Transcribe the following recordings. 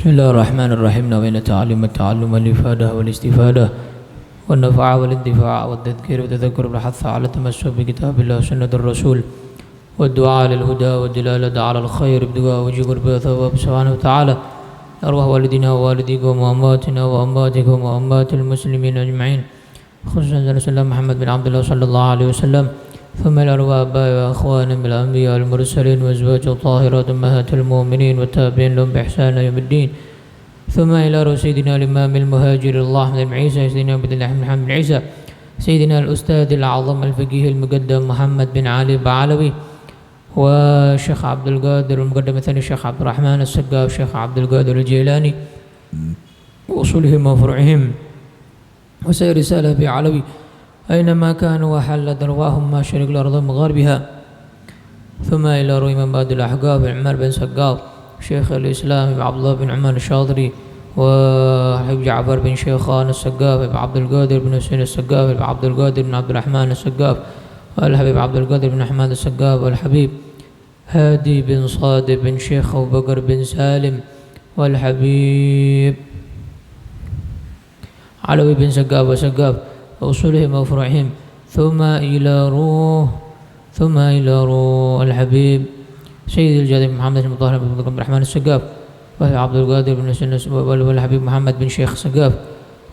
بسم الله الرحمن الرحيم. نوينا تعلم التعلم والإفادة والاستفادة والنفع والانتفاع والتذكير والتذكر والحث على التمسك بكتاب الله وسنة الرسول والدعاء للهدى والدلالة على الخير بدعاء وجه قرب ثواب سبحانه وتعالى أرواح والدنا ووالديكم وأمواتنا وأمواتكم وأموات المسلمين أجمعين، خصوصا رسول الله محمد بن عبد الله صلى الله عليه وسلم، ثم الأرواح آباء وأخوان من الأنبياء المرسلين وأزواج الطاهرات أمهات المؤمنين والتابعين لهم بإحسان يوم الدين، ثم إلى سيدنا الإمام المهاجر الله بن عيسى سيدنا عبد الله بن محمد بن عيسى، سيدنا الأستاذ الأعظم الفقيه المقدم محمد بن علي بعلوي، والشيخ عبد القادر المقدم الثاني الشيخ عبد الرحمن السقاف، الشيخ عبد القادر الجيلاني وأصولهم وفرعهم وسائر رسالة بعلوي أينما كانوا وحلت أرواحهم مشارق الأرض ومغاربها، ثم إلى روي من بعد الأحقاف عمر بن سقاف شيخ الإسلام ابن عبد الله بن عمر الشاطري، وحبيب جعفر بن شيخان السقاف ابن عبد القادر بن حسين السقاف ابن عبد القادر بن عبد الرحمن السقاف، والحبيب عبد القادر بن أحمد السقاف، والحبيب هادي بن صادق بن شيخ أبو بكر بن سالم، والحبيب علوي بن سقاف وسقاف وأصولهم وفروعهم، ثم إلى روح الحبيب سيد الجاد محمد بن طاهر بن عبد الرحمن السقاف، وعبد القادر بن حسين، والحبيب محمد بن شيخ سقاف،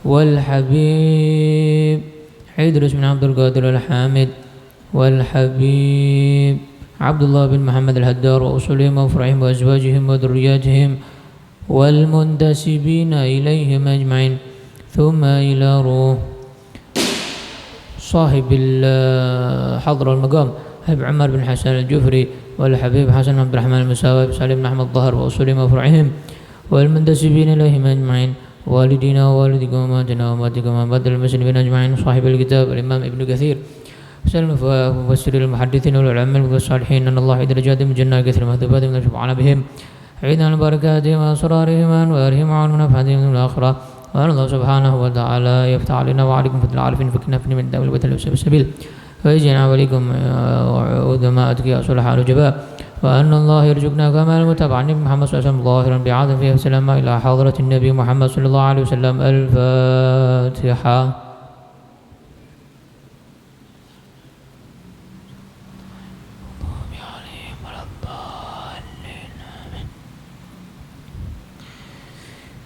والحبيب عيدرس بن عبد القادر الحامد، والحبيب عبد الله بن محمد الهدار وأصولهم وفروعهم وأزواجهم وذرياتهم والمنتسبين إليهم أجمعين، ثم إلى روح صاحب حضر المقام حبيب عمر بن حسن الجفري، والحبيب حسن عبد الرحمن المساوي، سالم بن أحمد الظهر وأصولهم وفرعهم والمنتسبين إليهم أجمعين، والدينا ووالدكم وأمهاتنا وأمهاتكم وأمهات المسلمين أجمعين، صاحب الكتاب الإمام ابن كثير، سلم المفسر المحدثين والعلماء والصالحين، أن الله درجات من جنة كثير مهذبات من شفعنا بهم، عيدنا عن بركاتهم وأسرارهم وأنوارهم وعن منافعتهم من الآخرة، وأن الله سبحانه وتعالى يفتح علينا وعليكم فضل العارفين فكنا في من الدولة والسبيل، ويجعلنا وعليكم عظماء أتقياء صلحاء الجباء، وأن الله يرزقنا كمال المتابعة النبي محمد صلى الله عليه وسلم ظاهرا بعاده فيه وسلم إلى حضرة النبي محمد صلى الله عليه وسلم. الفاتحة.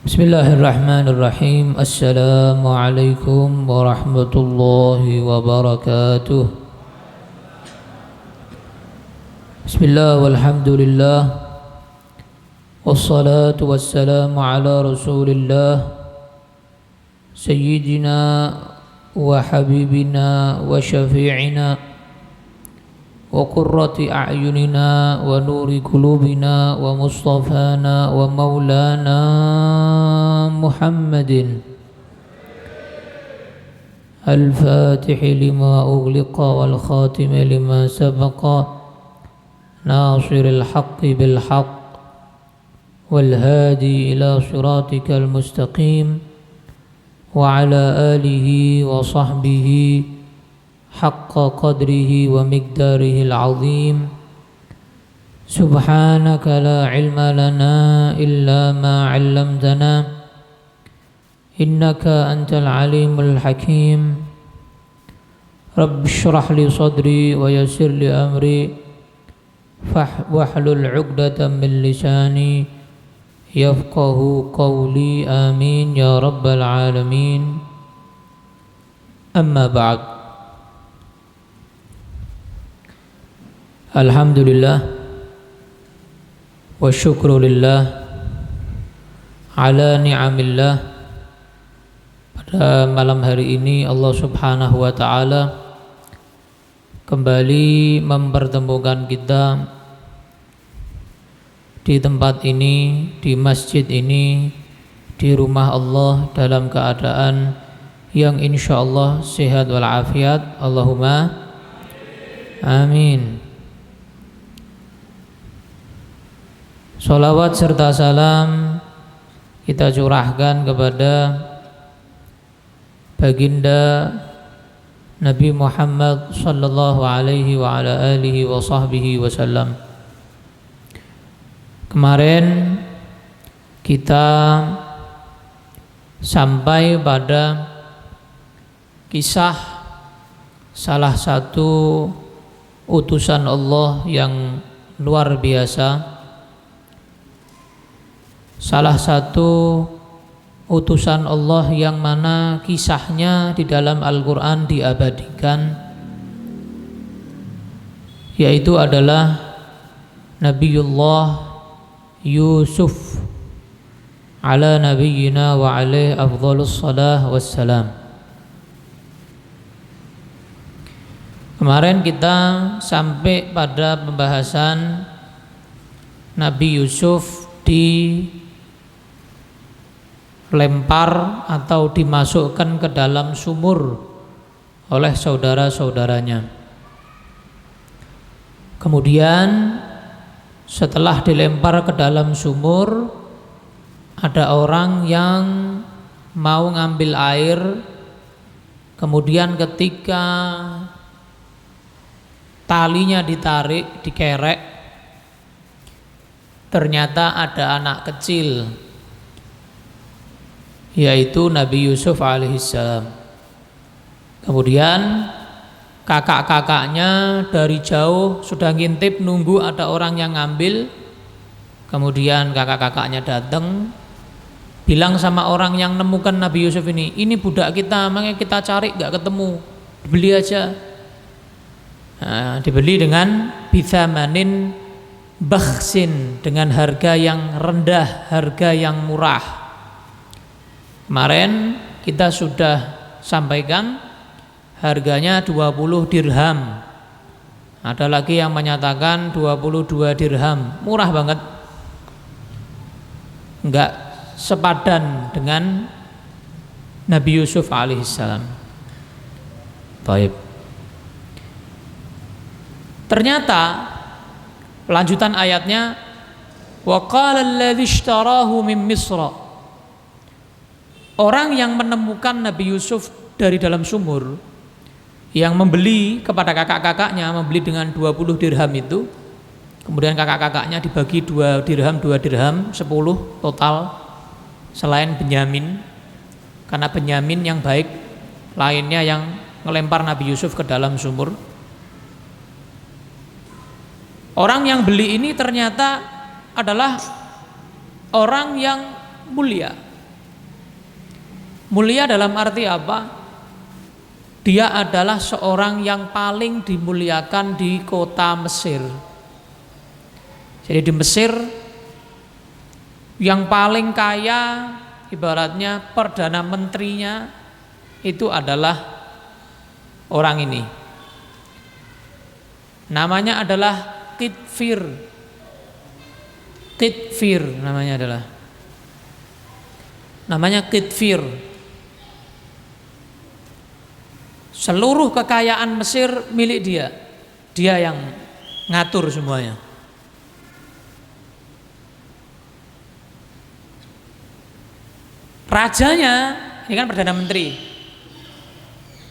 بسم الله الرحمن الرحيم. السلام عليكم ورحمة الله وبركاته. بسم الله والحمد لله والصلاة والسلام على رسول الله سيدنا وحبيبنا وشفيعنا وقرة أعيننا ونور قلوبنا ومصطفانا ومولانا محمد الفاتح لما أغلق والخاتم لما سبق ناصر الحق بالحق والهادي إلى صراطك المستقيم وعلى آله وصحبه حق قدره ومقداره العظيم. سبحانك لا علم لنا إلا ما علمتنا إنك أنت العليم الحكيم. رب اشرح لي صدري ويسر لي أمري واحلل عقدة من لساني يفقه قولي آمين يا رب العالمين. أما بعد. Alhamdulillah wa syukrulillah ala ni'amillah. Pada malam hari ini Allah subhanahu wa ta'ala kembali mempertemukan kita di tempat ini, di masjid ini, di rumah Allah dalam keadaan yang insya Allah sehat walafiat. Allahumma amin. Salawat serta salam kita curahkan kepada baginda Nabi Muhammad sallallahu alaihi wa ala alihi wa sahbihi wasallam. Kemarin kita sampai pada kisah salah satu utusan Allah yang luar biasa, salah satu utusan Allah yang mana kisahnya di dalam Al-Quran diabadikan, yaitu adalah Nabiullah Yusuf ala nabiyyina wa alaihi afdhalus salah wassalam. Kemarin kita sampai pada pembahasan Nabi Yusuf dilempar atau dimasukkan ke dalam sumur oleh saudara-saudaranya. Kemudian setelah dilempar ke dalam sumur, ada orang yang mau ngambil air. Kemudian ketika talinya ditarik, dikerek, ternyata ada anak kecil, yaitu Nabi Yusuf alaihissalam. Kemudian kakak-kakaknya dari jauh sudah ngintip, nunggu ada orang yang ngambil. Kemudian kakak-kakaknya datang, bilang sama orang yang nemukan Nabi Yusuf ini budak kita, makanya kita cari gak ketemu, dibeli aja. Nah, dibeli dengan bithamanin bakhsin, dengan harga yang rendah, harga yang murah. Kemarin kita sudah sampaikan harganya 20 dirham. Ada lagi yang menyatakan 22 dirham, murah banget, enggak sepadan dengan Nabi Yusuf alaihissalam. Baik. Ternyata lanjutan ayatnya, wa qala alladzi ishtarahu min Misra. Orang yang menemukan Nabi Yusuf dari dalam sumur, yang membeli kepada kakak-kakaknya, membeli dengan 20 dirham itu, kemudian kakak-kakaknya dibagi 2 dirham 10 total, selain Benyamin, karena Benyamin yang baik, lainnya yang melempar Nabi Yusuf ke dalam sumur. Orang yang beli ini ternyata adalah orang yang mulia. Mulia dalam arti apa? Dia adalah seorang yang paling dimuliakan di kota Mesir. Jadi di Mesir yang paling kaya, ibaratnya perdana menterinya itu adalah orang ini. Namanya adalah Qitfir. Qitfir namanya adalah. Namanya Qitfir. Seluruh kekayaan Mesir milik dia. Dia yang ngatur semuanya. Rajanya, ini kan Perdana Menteri.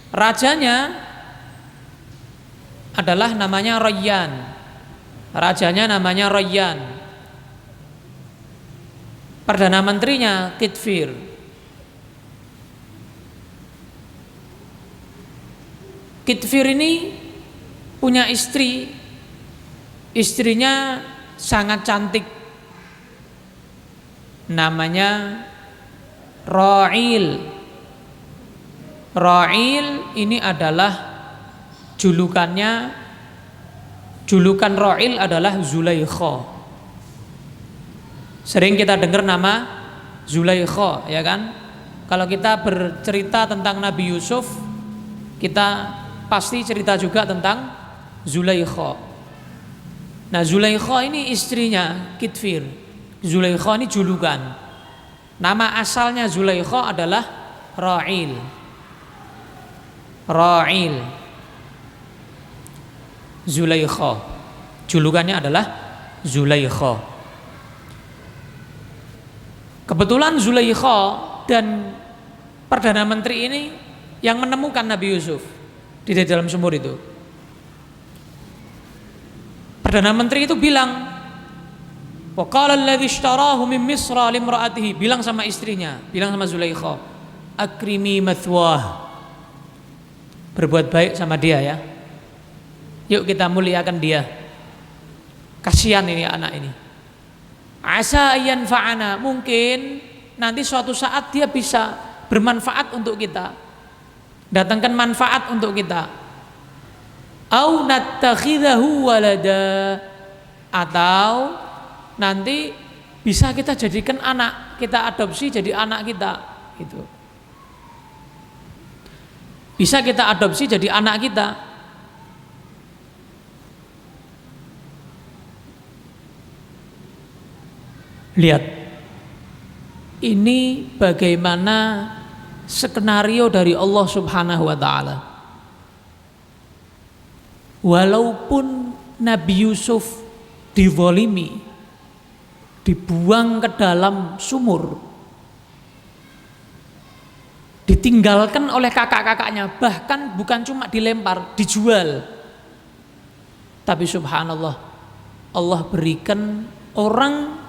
Rajanya adalah namanya Rayyan. Rajanya namanya Rayyan. Perdana Menterinya Qitfir. Qitfir ini punya istri. Istrinya sangat cantik. Namanya Ra'il. Ra'il ini adalah julukan Ra'il adalah Zulaikha. Sering kita dengar nama Zulaikha, ya kan? Kalau kita bercerita tentang Nabi Yusuf, kita pasti cerita juga tentang Zulaikha. Nah, Zulaikha ini istrinya Qitfir. Zulaikha ini julukan. Nama asalnya Zulaikha adalah Ra'il. Ra'il. Zulaikha. Julukannya adalah Zulaikha. Kebetulan Zulaikha dan Perdana Menteri ini yang menemukan Nabi Yusuf di dalam sumur itu. Perdana Menteri itu bilang, Wa qala alladzi ishtarahu min Misra limra'atihi, bilang sama istrinya, bilang sama Zulaikha, akrimi mathwah, berbuat baik sama dia ya. Yuk kita muliakan dia. Kasihan ini anak ini. Asa yanfa'ana, mungkin nanti suatu saat dia bisa bermanfaat untuk kita. Datangkan manfaat untuk kita. Au nattakhidahu walada, atau nanti bisa kita jadikan anak, kita adopsi jadi anak kita gitu. Bisa kita adopsi jadi anak kita. Lihat, ini bagaimana skenario dari Allah Subhanahu wa ta'ala. Walaupun Nabi Yusuf dizalimi, dibuang ke dalam sumur, ditinggalkan oleh kakak-kakaknya, bahkan bukan cuma dilempar, dijual. Tapi subhanallah, Allah berikan orang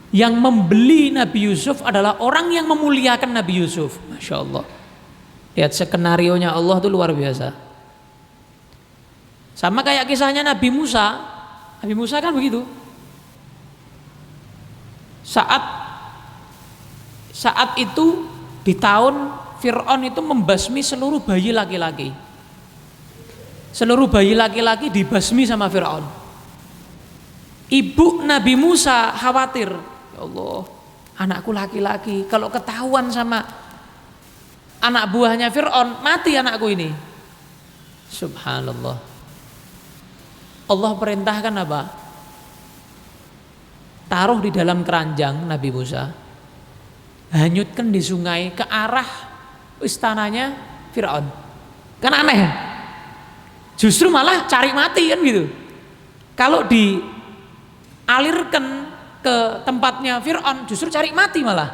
yang membeli Nabi Yusuf adalah orang yang memuliakan Nabi Yusuf. Masya Allah. Lihat skenarionya Allah itu luar biasa. Sama kayak kisahnya Nabi Musa. Nabi Musa kan begitu. Saat itu di tahun Fir'aun itu membasmi seluruh bayi laki-laki. Seluruh bayi laki-laki dibasmi sama Fir'aun. Ibu Nabi Musa khawatir, ya Allah, anakku laki-laki, kalau ketahuan sama anak buahnya Fir'aun, mati anakku ini. Subhanallah. Allah perintahkan apa? Taruh di dalam keranjang Nabi Musa, hanyutkan di sungai ke arah istananya Fir'aun. Kan aneh, justru malah cari mati kan gitu. Kalau dialirkan ke tempatnya Fir'aun, justru cari mati malah,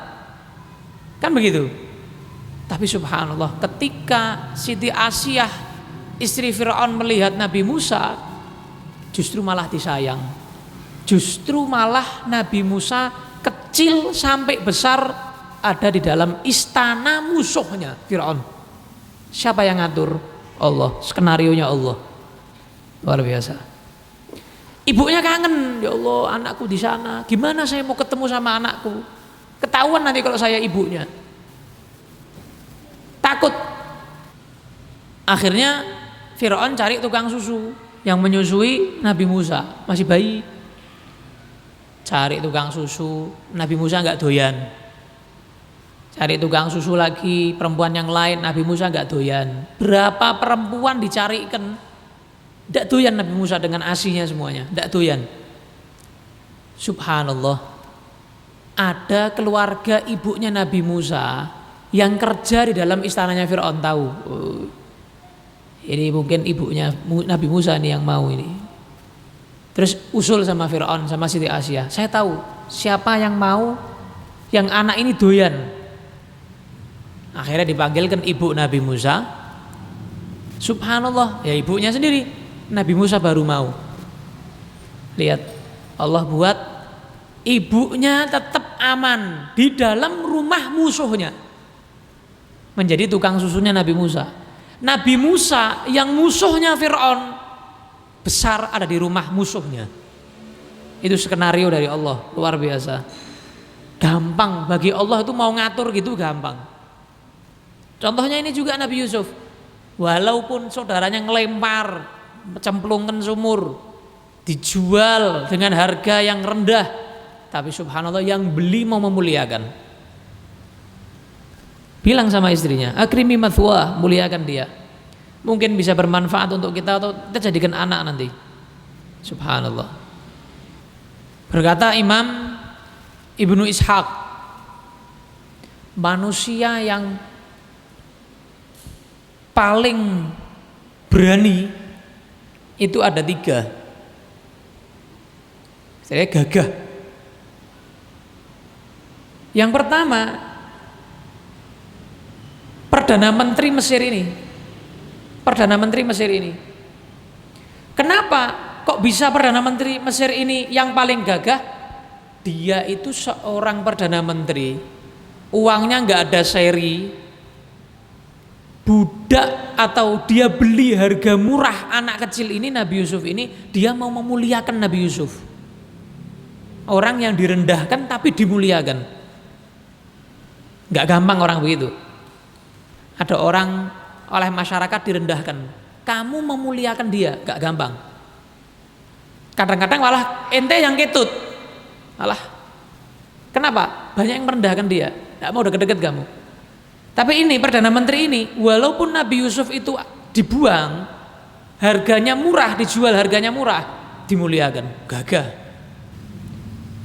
kan begitu. Tapi subhanallah, ketika Siti Asiyah istri Fir'aun melihat Nabi Musa, justru malah disayang. Justru malah Nabi Musa kecil sampai besar ada di dalam istana musuhnya Fir'aun. Siapa yang ngatur? Allah. Skenarionya Allah. Luar biasa. Ibunya kangen, ya Allah, anakku di sana. Gimana saya mau ketemu sama anakku? Ketahuan nanti kalau saya ibunya. Takut. Akhirnya Fir'aun cari tukang susu yang menyusui Nabi Musa, masih bayi. Cari tukang susu, Nabi Musa nggak doyan. Cari tukang susu lagi, perempuan yang lain, Nabi Musa nggak doyan. Berapa perempuan dicarikan, nggak doyan Nabi Musa dengan asinya semuanya, nggak doyan. Subhanallah, ada keluarga ibunya Nabi Musa yang kerja di dalam istananya Fir'aun, tahu. Ini mungkin ibunya Nabi Musa nih yang mau ini. Terus usul sama Fir'aun, sama Siti Asiyah, saya tahu siapa yang mau, yang anak ini doyan. Akhirnya dipanggilkan ibu Nabi Musa. Subhanallah, ya ibunya sendiri. Nabi Musa baru mau. Lihat, Allah buat ibunya tetap aman di dalam rumah musuhnya, menjadi tukang susunya Nabi Musa. Nabi Musa yang musuhnya Fir'aun besar ada di rumah musuhnya. Itu skenario dari Allah, luar biasa. Gampang bagi Allah itu mau ngatur gitu, gampang. Contohnya ini juga Nabi Yusuf. Walaupun saudaranya ngelempar, cemplungkan sumur, dijual dengan harga yang rendah, tapi subhanallah yang beli mau memuliakan. Bilang sama istrinya, akrimi mathwah, muliakan dia. Mungkin bisa bermanfaat untuk kita atau kita jadikan anak nanti. Subhanallah. Berkata Imam Ibnu Ishaq, manusia yang paling berani itu ada 3. Saya gagah. Yang pertama, Perdana Menteri Mesir ini. Perdana Menteri Mesir ini. Kenapa kok bisa Perdana Menteri Mesir ini yang paling gagah? dia itu seorang perdana menteri, uangnya nggak ada seri, budak atau dia beli harga murah anak kecil ini, Nabi Yusuf ini, dia mau memuliakan Nabi Yusuf. Orang yang direndahkan tapi dimuliakan. Nggak gampang orang begitu. Ada orang oleh masyarakat direndahkan, kamu memuliakan dia, nggak gampang. Kadang-kadang malah ente yang ketut, malah kenapa? Banyak yang merendahkan dia, nggak mau deket-deket kamu. Tapi ini Perdana Menteri ini, walaupun Nabi Yusuf itu dibuang, harganya murah, dijual harganya murah, dimuliakan, gagah.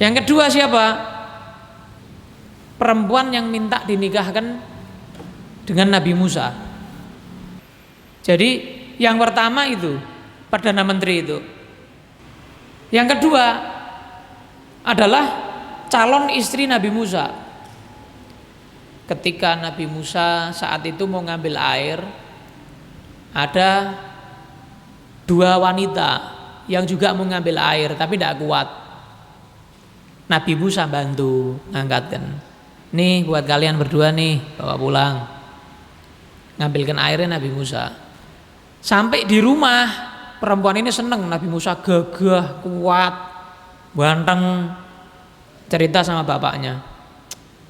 Yang kedua siapa? Perempuan yang minta dinikahkan dengan Nabi Musa. Jadi yang pertama itu Perdana Menteri itu. Yang kedua adalah calon istri Nabi Musa. Ketika Nabi Musa saat itu mau ngambil air, ada dua wanita yang juga mau ngambil air tapi tidak kuat. Nabi Musa bantu ngangkatkan. Nih buat kalian berdua nih, bawa pulang. Ngambilkan airnya Nabi Musa. Sampai di rumah, perempuan ini seneng, Nabi Musa gagah, kuat, ganteng. Cerita sama bapaknya,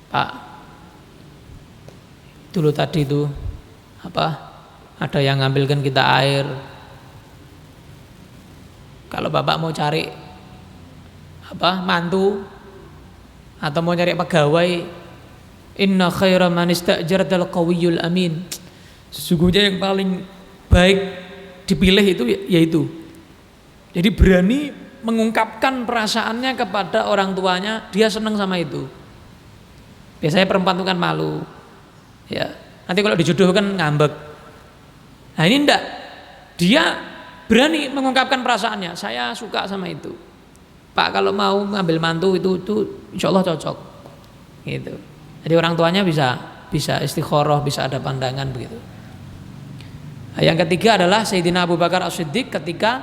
Pak, dulu tadi itu ada yang ngambilkan kita air. Kalau bapak mau cari mantu atau mau cari pegawai, inna khaira man ista'jartal qawiyul amin. Sesungguhnya yang paling baik dipilih itu yaitu. Jadi berani mengungkapkan perasaannya kepada orang tuanya, dia senang sama itu. Biasanya perempuan itu kan malu. Ya, nanti kalau dijodohkan ngambek. Nah ini enggak. Dia berani mengungkapkan perasaannya, saya suka sama itu. Pak, kalau mau ngambil mantu itu insya Allah cocok. Gitu. Jadi orang tuanya bisa istikharah, bisa ada pandangan begitu. Nah, yang ketiga adalah Sayyidina Abu Bakar As-Siddiq ketika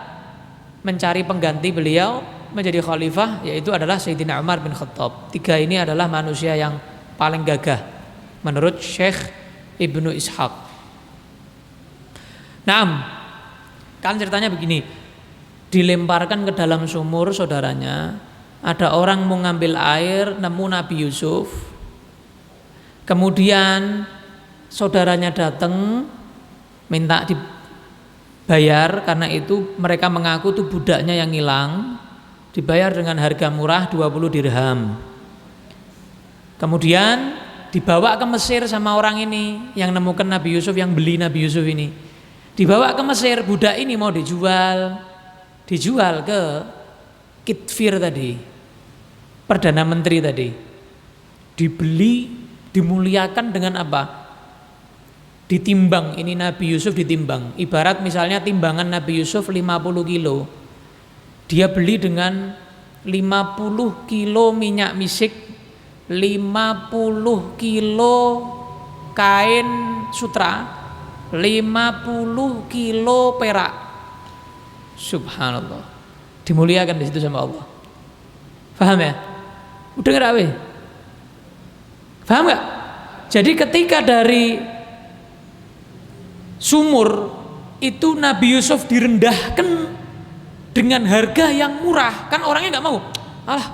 mencari pengganti beliau menjadi khalifah, yaitu adalah Sayyidina Umar bin Khattab. Tiga ini adalah manusia yang paling gagah menurut Syekh Ibnu Ishaq. Naam, kan ceritanya begini, dilemparkan ke dalam sumur saudaranya, ada orang mau ngambil air, nemu Nabi Yusuf. Kemudian saudaranya datang minta dibayar, karena itu mereka mengaku tuh budaknya yang hilang, dibayar dengan harga murah 20 dirham. Kemudian dibawa ke Mesir sama orang ini yang nemukan Nabi Yusuf, yang beli Nabi Yusuf ini. Dibawa ke Mesir, budak ini mau dijual ke Kitfir tadi, Perdana Menteri tadi. Dibeli, dimuliakan dengan apa? Ditimbang, ini Nabi Yusuf ditimbang. Ibarat misalnya timbangan Nabi Yusuf 50 kilo. Dia beli dengan 50 kilo minyak misik, 50 kilo kain sutra, 50 kilo perak. Subhanallah. Dimuliakan di situ sama Allah. Paham ya? Udah nggak weh? Paham nggak? Jadi ketika dari sumur itu Nabi Yusuf direndahkan dengan harga yang murah, kan orangnya nggak mau. Alah,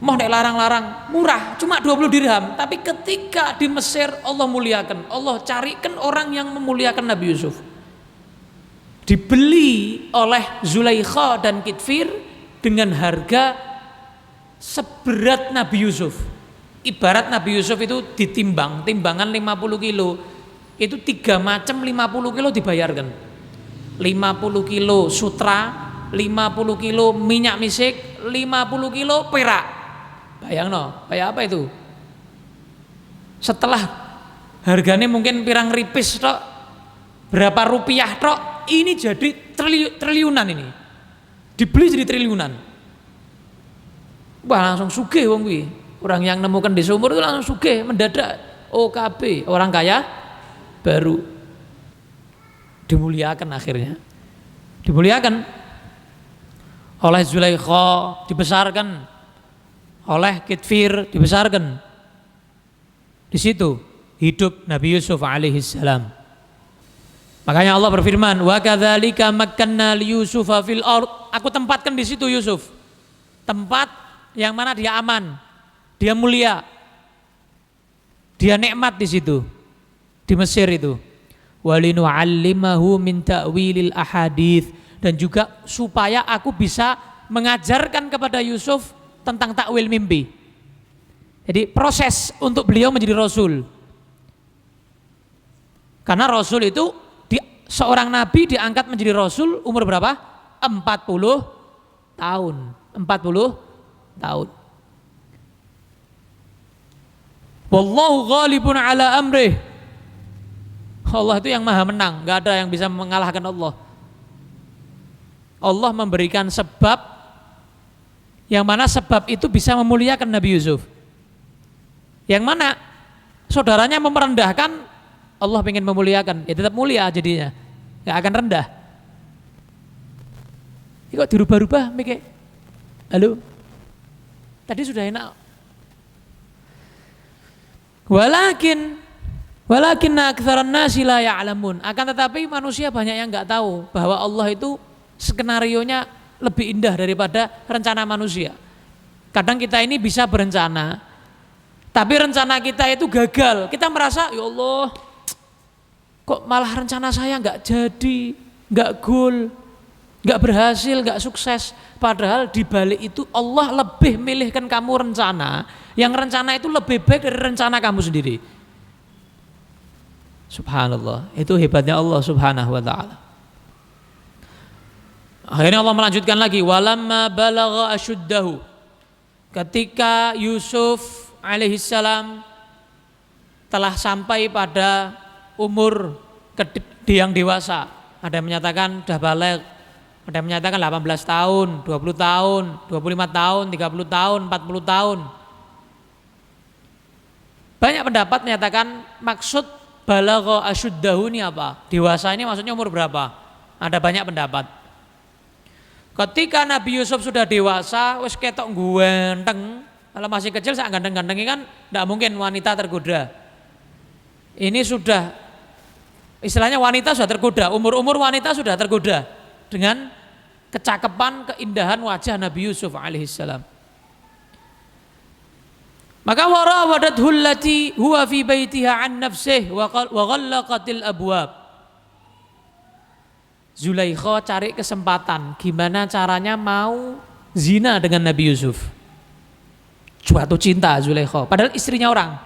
mau nek larang-larang, murah, cuma 20 dirham. Tapi ketika di Mesir Allah muliakan, Allah carikan orang yang memuliakan Nabi Yusuf. Dibeli oleh Zulaikha dan Kitfir dengan harga seberat Nabi Yusuf. Ibarat Nabi Yusuf itu ditimbang, timbangan 50 kilo, itu 3 macam 50 kilo dibayarkan. 50 kilo sutra, 50 kilo minyak misik, 50 kilo perak. Bayang no, kayak apa itu? Setelah harganya mungkin pirang ripis tok, berapa rupiah tok, ini jadi triliunan ini. Dibeli jadi triliunan. Wah, langsung sugih wong kuwi. Orang yang nemukan di sumur itu langsung sugih mendadak. OKB, orang kaya baru. Dimuliakan akhirnya. Dimuliakan oleh Zulaikha, dibesarkan. oleh Kitfir dibesarkan. Di situ hidup Nabi Yusuf alaihissalam. Makanya Allah berfirman, wa kadzalika makkanna li Yusufa fil ard. Aku tempatkan di situ Yusuf. Tempat yang mana dia aman, dia mulia, dia nikmat di situ, di Mesir itu. Walinu'allimahu min ta'wilil ahadits, dan juga supaya aku bisa mengajarkan kepada Yusuf tentang takwil mimpi. Jadi proses untuk beliau menjadi rasul. Karena rasul itu seorang nabi diangkat menjadi rasul umur berapa? 40 tahun. 40 tahun. Wallahu ghalibun ala amrih. Allah itu yang maha menang, gak ada yang bisa mengalahkan Allah. Allah memberikan sebab yang mana sebab itu bisa memuliakan Nabi Yusuf. Yang mana saudaranya merendahkan, Allah ingin memuliakan, ya tetap mulia jadinya, gak akan rendah. Ini kok dirubah-rubah mikir? Halo? Tadi sudah enak. Walakin aktsaran nasi la ya'lamun. Akan tetapi manusia banyak yang enggak tahu bahwa Allah itu skenarionya lebih indah daripada rencana manusia. Kadang kita ini bisa berencana, tapi rencana kita itu gagal. Kita merasa, ya Allah, kok malah rencana saya enggak jadi, enggak goal, enggak berhasil, enggak sukses. Padahal di balik itu Allah lebih milihkan kamu rencana, yang rencana itu lebih baik dari rencana kamu sendiri. Subhanallah, itu hebatnya Allah subhanahu wa ta'ala. Akhirnya Allah melanjutkan lagi, walamma balagha asyuddahu. Ketika Yusuf alaihissalam telah sampai pada umur yang dewasa, ada yang menyatakan sudah balik, ada yang menyatakan 18 tahun, 20 tahun, 25 tahun, 30 tahun, 40 tahun. Banyak pendapat menyatakan maksud balagha asyuddahu ini apa? Dewasa ini maksudnya umur berapa? Ada banyak pendapat. Ketika Nabi Yusuf sudah dewasa, wis ketok ganteng. Kalau masih kecil sak ganteng-gantengnya kan tidak mungkin wanita tergoda. Ini sudah istilahnya wanita sudah tergoda, umur-umur wanita sudah tergoda dengan kecakapan, keindahan wajah Nabi Yusuf alaihissalam. Maka warawadathu allati huwa fi baitiha an nafsihi wa ghallaqatil abwab. Zulaikha cari kesempatan gimana caranya mau zina dengan Nabi Yusuf. Jatuh cinta Zulaikha, padahal istrinya orang.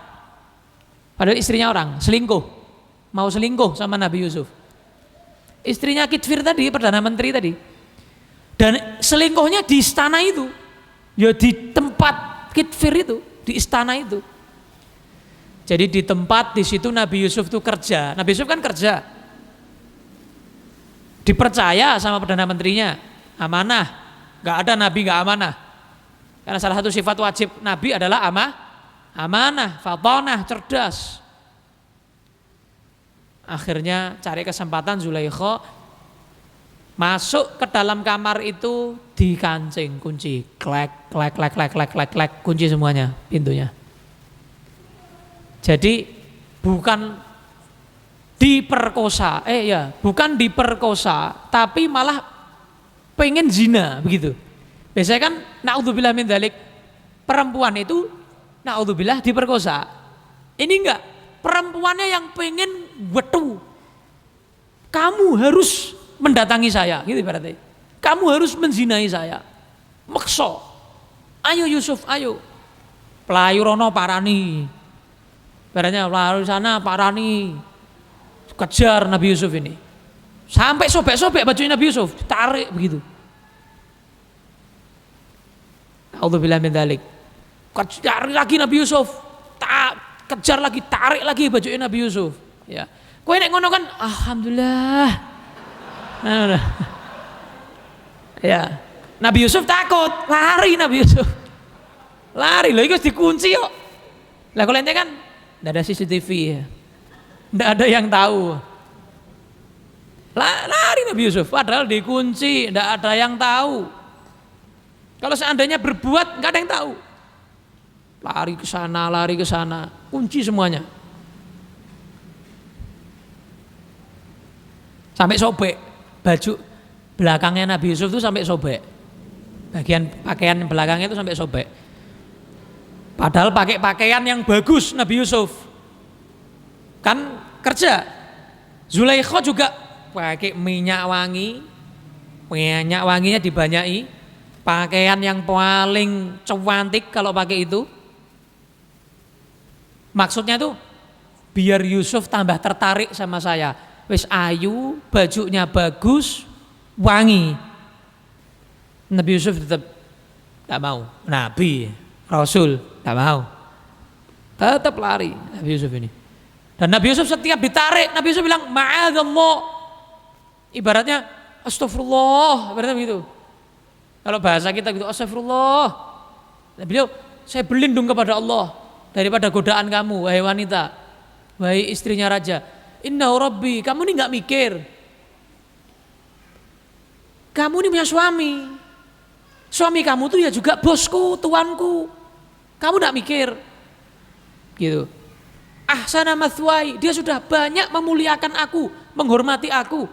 Padahal istrinya orang, selingkuh. Mau selingkuh sama Nabi Yusuf. Istrinya Kitfir tadi, Perdana Menteri tadi. Dan selingkuhnya di istana itu. Ya di tempat Kitfir itu, di istana itu. Jadi di tempat di situ Nabi Yusuf itu kerja. Nabi Yusuf kan kerja. Dipercaya sama Perdana Menterinya, amanah. Gak ada Nabi gak amanah. Karena salah satu sifat wajib Nabi adalah amanah, fatonah, cerdas. Akhirnya cari kesempatan Zulaikha masuk ke dalam kamar itu, dikancing kunci, klek, kunci semuanya pintunya. Jadi bukan diperkosa, bukan diperkosa, tapi malah pengen zina begitu. Biasanya kan naudzubillah min dzalik, perempuan itu naudzubillah diperkosa. Ini enggak, perempuannya yang pengen wetu. Kamu harus mendatangi saya, gitu berarti. Kamu harus menzinai saya. Makso. Ayo Yusuf, ayo. Pelayu rono parani. Baratnya pelayu sana parani. Kejar Nabi Yusuf ini. Sampai sobek-sobek bajunya Nabi Yusuf, tarik begitu. A'udzubillahi min dzalik. Kejar lagi Nabi Yusuf, kejar lagi, tarik lagi bajunya Nabi Yusuf. Ya. Kowe nek ngono kan, alhamdulillah. Nah. Ya. Nabi Yusuf takut, lari Nabi Yusuf. Lari loh, itu dikunci kok. Lah kalau ente kan enggak ada CCTV ya. Tidak ada yang tahu. Lari Nabi Yusuf, padahal dikunci, tidak ada yang tahu. Kalau seandainya berbuat, nggak ada yang tahu. lari ke sana, kunci semuanya. Sampai sobek baju belakangnya Nabi Yusuf itu sampai sobek. Bagian pakaian belakangnya itu sampai sobek. Padahal pakai pakaian yang bagus Nabi Yusuf. Kan kerja. Zulaikha juga pakai minyak wangi. Minyak wanginya dibanyai. Pakaian yang paling cantik kalau pakai itu. Maksudnya tuh biar Yusuf tambah tertarik sama saya. Wis ayu, bajunya bagus, wangi. Nabi Yusuf tetap tak mau. Nabi, Rasul tak mau. Tetap lari Nabi Yusuf ini. Dan Nabi Yusuf setiap ditarik, Nabi Yusuf bilang ma'adzallah. Ibaratnya astagfirullah, ibaratnya begitu. Kalau bahasa kita gitu, astagfirullah. Nah, beliau, saya berlindung kepada Allah daripada godaan kamu, wahai wanita, wahai istrinya raja. Innahu Rabbi, kamu ini nggak mikir. Kamu ini punya suami. Suami kamu tuh ya juga bosku, tuanku. Kamu nggak mikir, gitu. Ahsana mathwai, dia sudah banyak memuliakan aku, menghormati aku,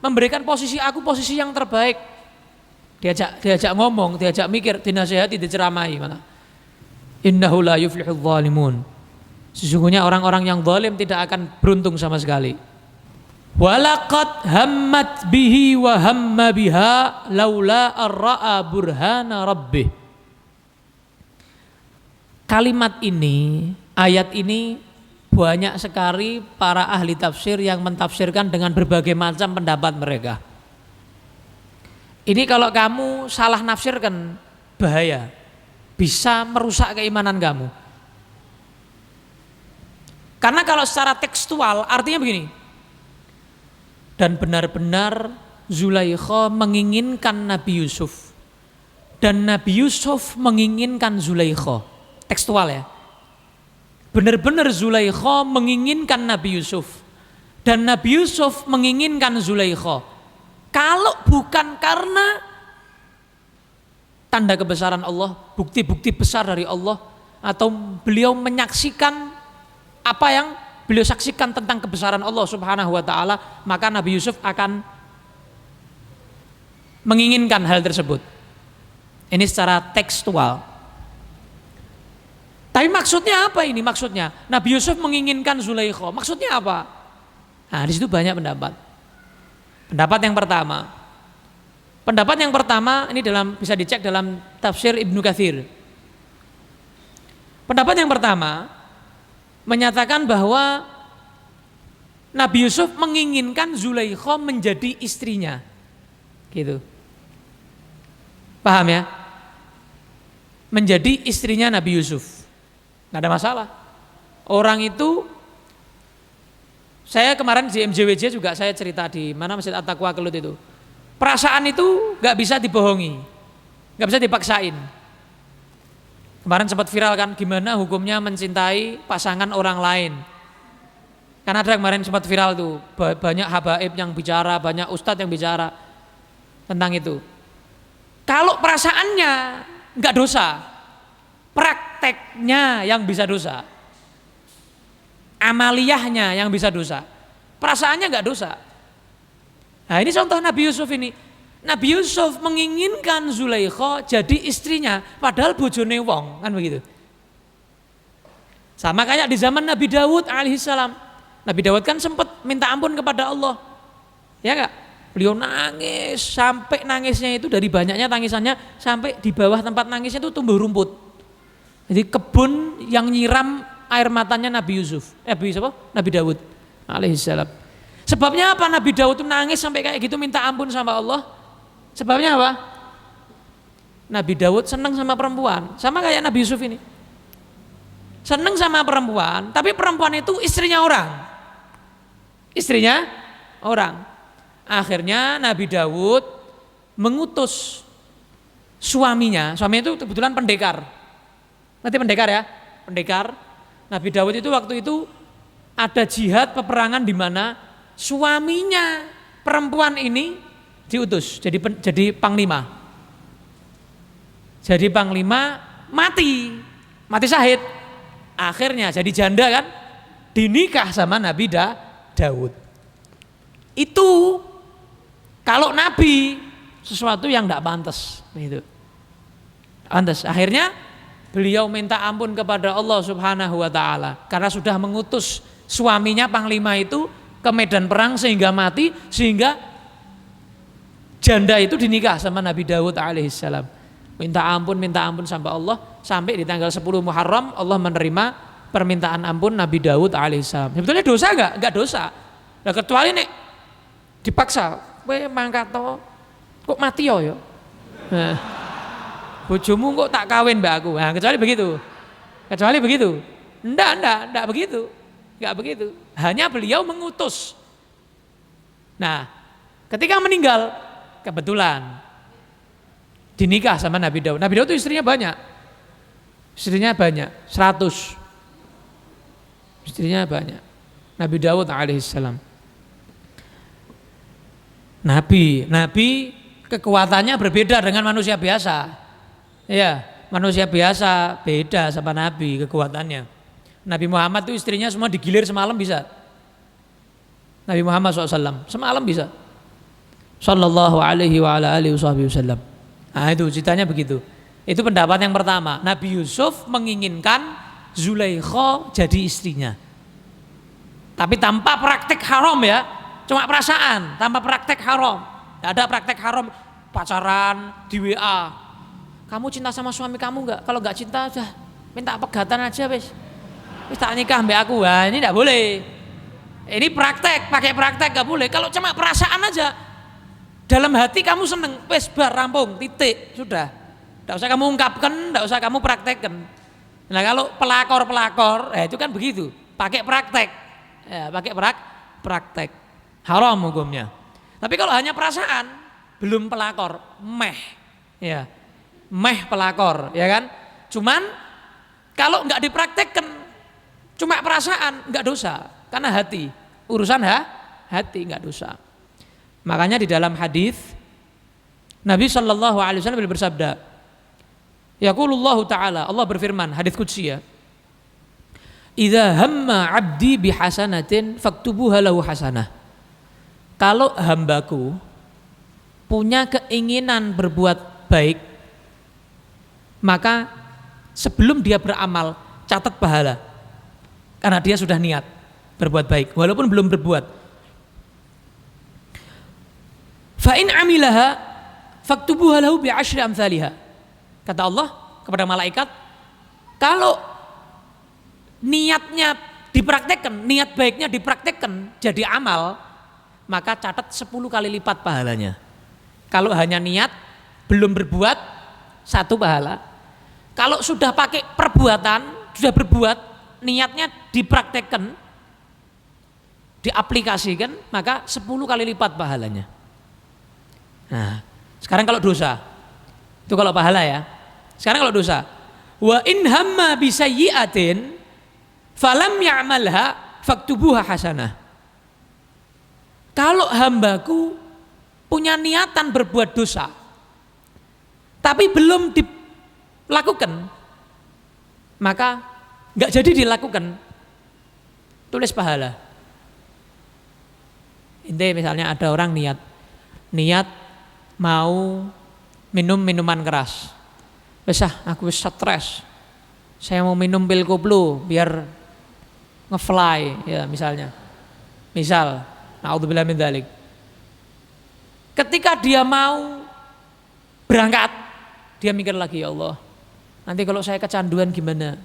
memberikan posisi aku posisi yang terbaik. Diajak ngomong, diajak mikir, dinasehati, diceramahi malah. Innahu la yuflihul zalimun. Sesungguhnya orang-orang yang zalim tidak akan beruntung sama sekali. Walaqad hammat bihi wa hamma biha laula ar-ra'a burhana rabbih. Kalimat ini, ayat ini banyak sekali para ahli tafsir yang mentafsirkan dengan berbagai macam pendapat mereka. Ini kalau kamu salah nafsirkan bahaya, bisa merusak keimanan kamu. Karena kalau secara tekstual artinya begini. Dan benar-benar Zulaikha menginginkan Nabi Yusuf. Dan Nabi Yusuf menginginkan Zulaikha. Tekstual ya. Benar-benar Zulaikha menginginkan Nabi Yusuf. Dan Nabi Yusuf menginginkan Zulaikha. Kalau bukan karena tanda kebesaran Allah, bukti-bukti besar dari Allah, atau beliau menyaksikan apa yang beliau saksikan tentang kebesaran Allah Subhanahu wa taala, maka Nabi Yusuf akan menginginkan hal tersebut. Ini secara tekstual. Tapi maksudnya apa ini? Maksudnya Nabi Yusuf menginginkan Zulaikha. Maksudnya apa? Nah, di situ banyak pendapat. Pendapat yang pertama ini bisa dicek dalam tafsir Ibnu Katsir. Pendapat yang pertama menyatakan bahwa Nabi Yusuf menginginkan Zulaikha menjadi istrinya. Gitu. Paham ya? Menjadi istrinya Nabi Yusuf. Nggak ada masalah. Orang itu, saya kemarin di MJWJ juga saya cerita di mana Masjid At-Taqwa Kelut itu. Perasaan itu nggak bisa dibohongi, nggak bisa dipaksain. Kemarin sempat viral kan, gimana hukumnya mencintai pasangan orang lain. Kan ada kemarin sempat viral tuh, banyak habaib yang bicara, banyak ustadz yang bicara tentang itu. Kalau perasaannya nggak dosa, prakteknya yang bisa dosa, amaliyahnya yang bisa dosa, perasaannya nggak dosa. Nah ini contoh Nabi Yusuf ini. Nabi Yusuf menginginkan Zulaikha jadi istrinya, padahal bojone wong, kan begitu. Sama kayak di zaman Nabi Dawud alaihissalam. Nabi Dawud kan sempat minta ampun kepada Allah, ya enggak? Beliau nangis, sampai nangisnya itu dari banyaknya tangisannya, sampai di bawah tempat nangisnya itu tumbuh rumput. Jadi kebun yang nyiram air matanya Nabi Yusuf, Nabi Dawud alaihissalam. Sebabnya apa Nabi Dawud itu nangis sampai kayak gitu minta ampun sama Allah? Sebabnya apa? Nabi Dawud senang sama perempuan, sama kayak Nabi Yusuf ini. Senang sama perempuan, tapi perempuan itu istrinya orang. Istrinya orang. Akhirnya Nabi Dawud mengutus suaminya itu kebetulan pendekar. Nanti pendekar ya, pendekar. Nabi Dawud itu waktu itu ada jihad peperangan di mana suaminya perempuan ini diutus jadi panglima. Jadi panglima mati mati syahid. Akhirnya jadi janda kan, dinikah sama Nabi Daud. Itu kalau Nabi sesuatu yang tidak pantas, itu pantas. Akhirnya beliau minta ampun kepada Allah Subhanahu wa taala karena sudah mengutus suaminya panglima itu ke medan perang sehingga mati, sehingga janda itu dinikah sama Nabi Daud alaihissalam. Minta ampun sampai Allah, sampai di tanggal 10 Muharram Allah menerima permintaan ampun Nabi Daud alaihissalam. Sebetulnya dosa enggak dosa. Nah, kecuali nek dipaksa, kowe mangkat to kok mati yo. Nah, bojomu kok tak kawin mbak aku. Nah, kecuali begitu. Enggak begitu. Enggak begitu. Hanya beliau mengutus. Nah, ketika meninggal kebetulan dinikah sama Nabi Daud. Nabi Daud itu istrinya banyak. 100. Istrinya banyak. Nabi Daud alaihissalam. Nabi kekuatannya berbeda dengan manusia biasa. Ya, manusia biasa beda sama Nabi kekuatannya. Nabi Muhammad itu istrinya semua digilir semalam bisa. Nabi Muhammad SAW semalam bisa. Sallallahu alaihi wa ala alihi wasallam. Nah itu ceritanya begitu. Itu pendapat yang pertama. Nabi Yusuf menginginkan Zulaikha jadi istrinya. Tapi tanpa praktek haram ya. Cuma perasaan, tanpa praktek haram. Tidak ada praktek haram, pacaran di WA. Kamu cinta sama suami kamu enggak? Kalau enggak cinta udah minta pegatan aja wis. Wis tak nikah mbak aku. Wah, ini enggak boleh. Ini praktek, pakai praktek enggak boleh. Kalau cuma perasaan aja, dalam hati kamu seneng, wis bar rampung, titik, sudah. Enggak usah kamu ungkapkan, enggak usah kamu praktekkan. Nah kalau pelakor, itu kan begitu, pakai praktek, ya, pakai praktek, haram hukumnya. Tapi kalau hanya perasaan, belum pelakor, ya, pelakor, ya kan. Cuman kalau nggak dipraktekkan, cuma perasaan, nggak dosa, karena hati, urusan hati nggak dosa. Makanya di dalam hadis Nabi Shallallahu Alaihi Wasallam bersabda, Yaqulullahu Ta'ala, Allah berfirman, hadis qudsi ya, idza hamma abdi bihasanatin faktubuha lahu hasanah. Kalau hambaku punya keinginan berbuat baik, maka sebelum dia beramal catat pahala, karena dia sudah niat berbuat baik walaupun belum berbuat. Fa in amilaha faktubuha lahu bi asyri amsalihha. Kata Allah kepada malaikat, kalau niatnya dipraktekkan, niat baiknya dipraktekkan jadi amal, maka catat 10 kali lipat pahalanya. Kalau hanya niat belum berbuat, 1 pahala. Kalau sudah pakai perbuatan, sudah berbuat, niatnya dipraktekkan, diaplikasikan, maka 10 kali lipat pahalanya. Nah, sekarang kalau dosa, itu kalau pahala ya. Sekarang kalau dosa, wa in hamma bisayyi'atin falam ya'malha faktubuha hasanah. Kalau hambaku punya niatan berbuat dosa, tapi belum dilakukan, maka nggak jadi dilakukan, tulis pahala. Intinya misalnya ada orang niat mau minum minuman keras. Aku stres. Saya mau minum pil koplo biar ngefly ya misalnya. Na'udzubillah min dzalik. Ketika dia mau berangkat, dia mikir lagi, ya Allah, nanti kalau saya kecanduan gimana?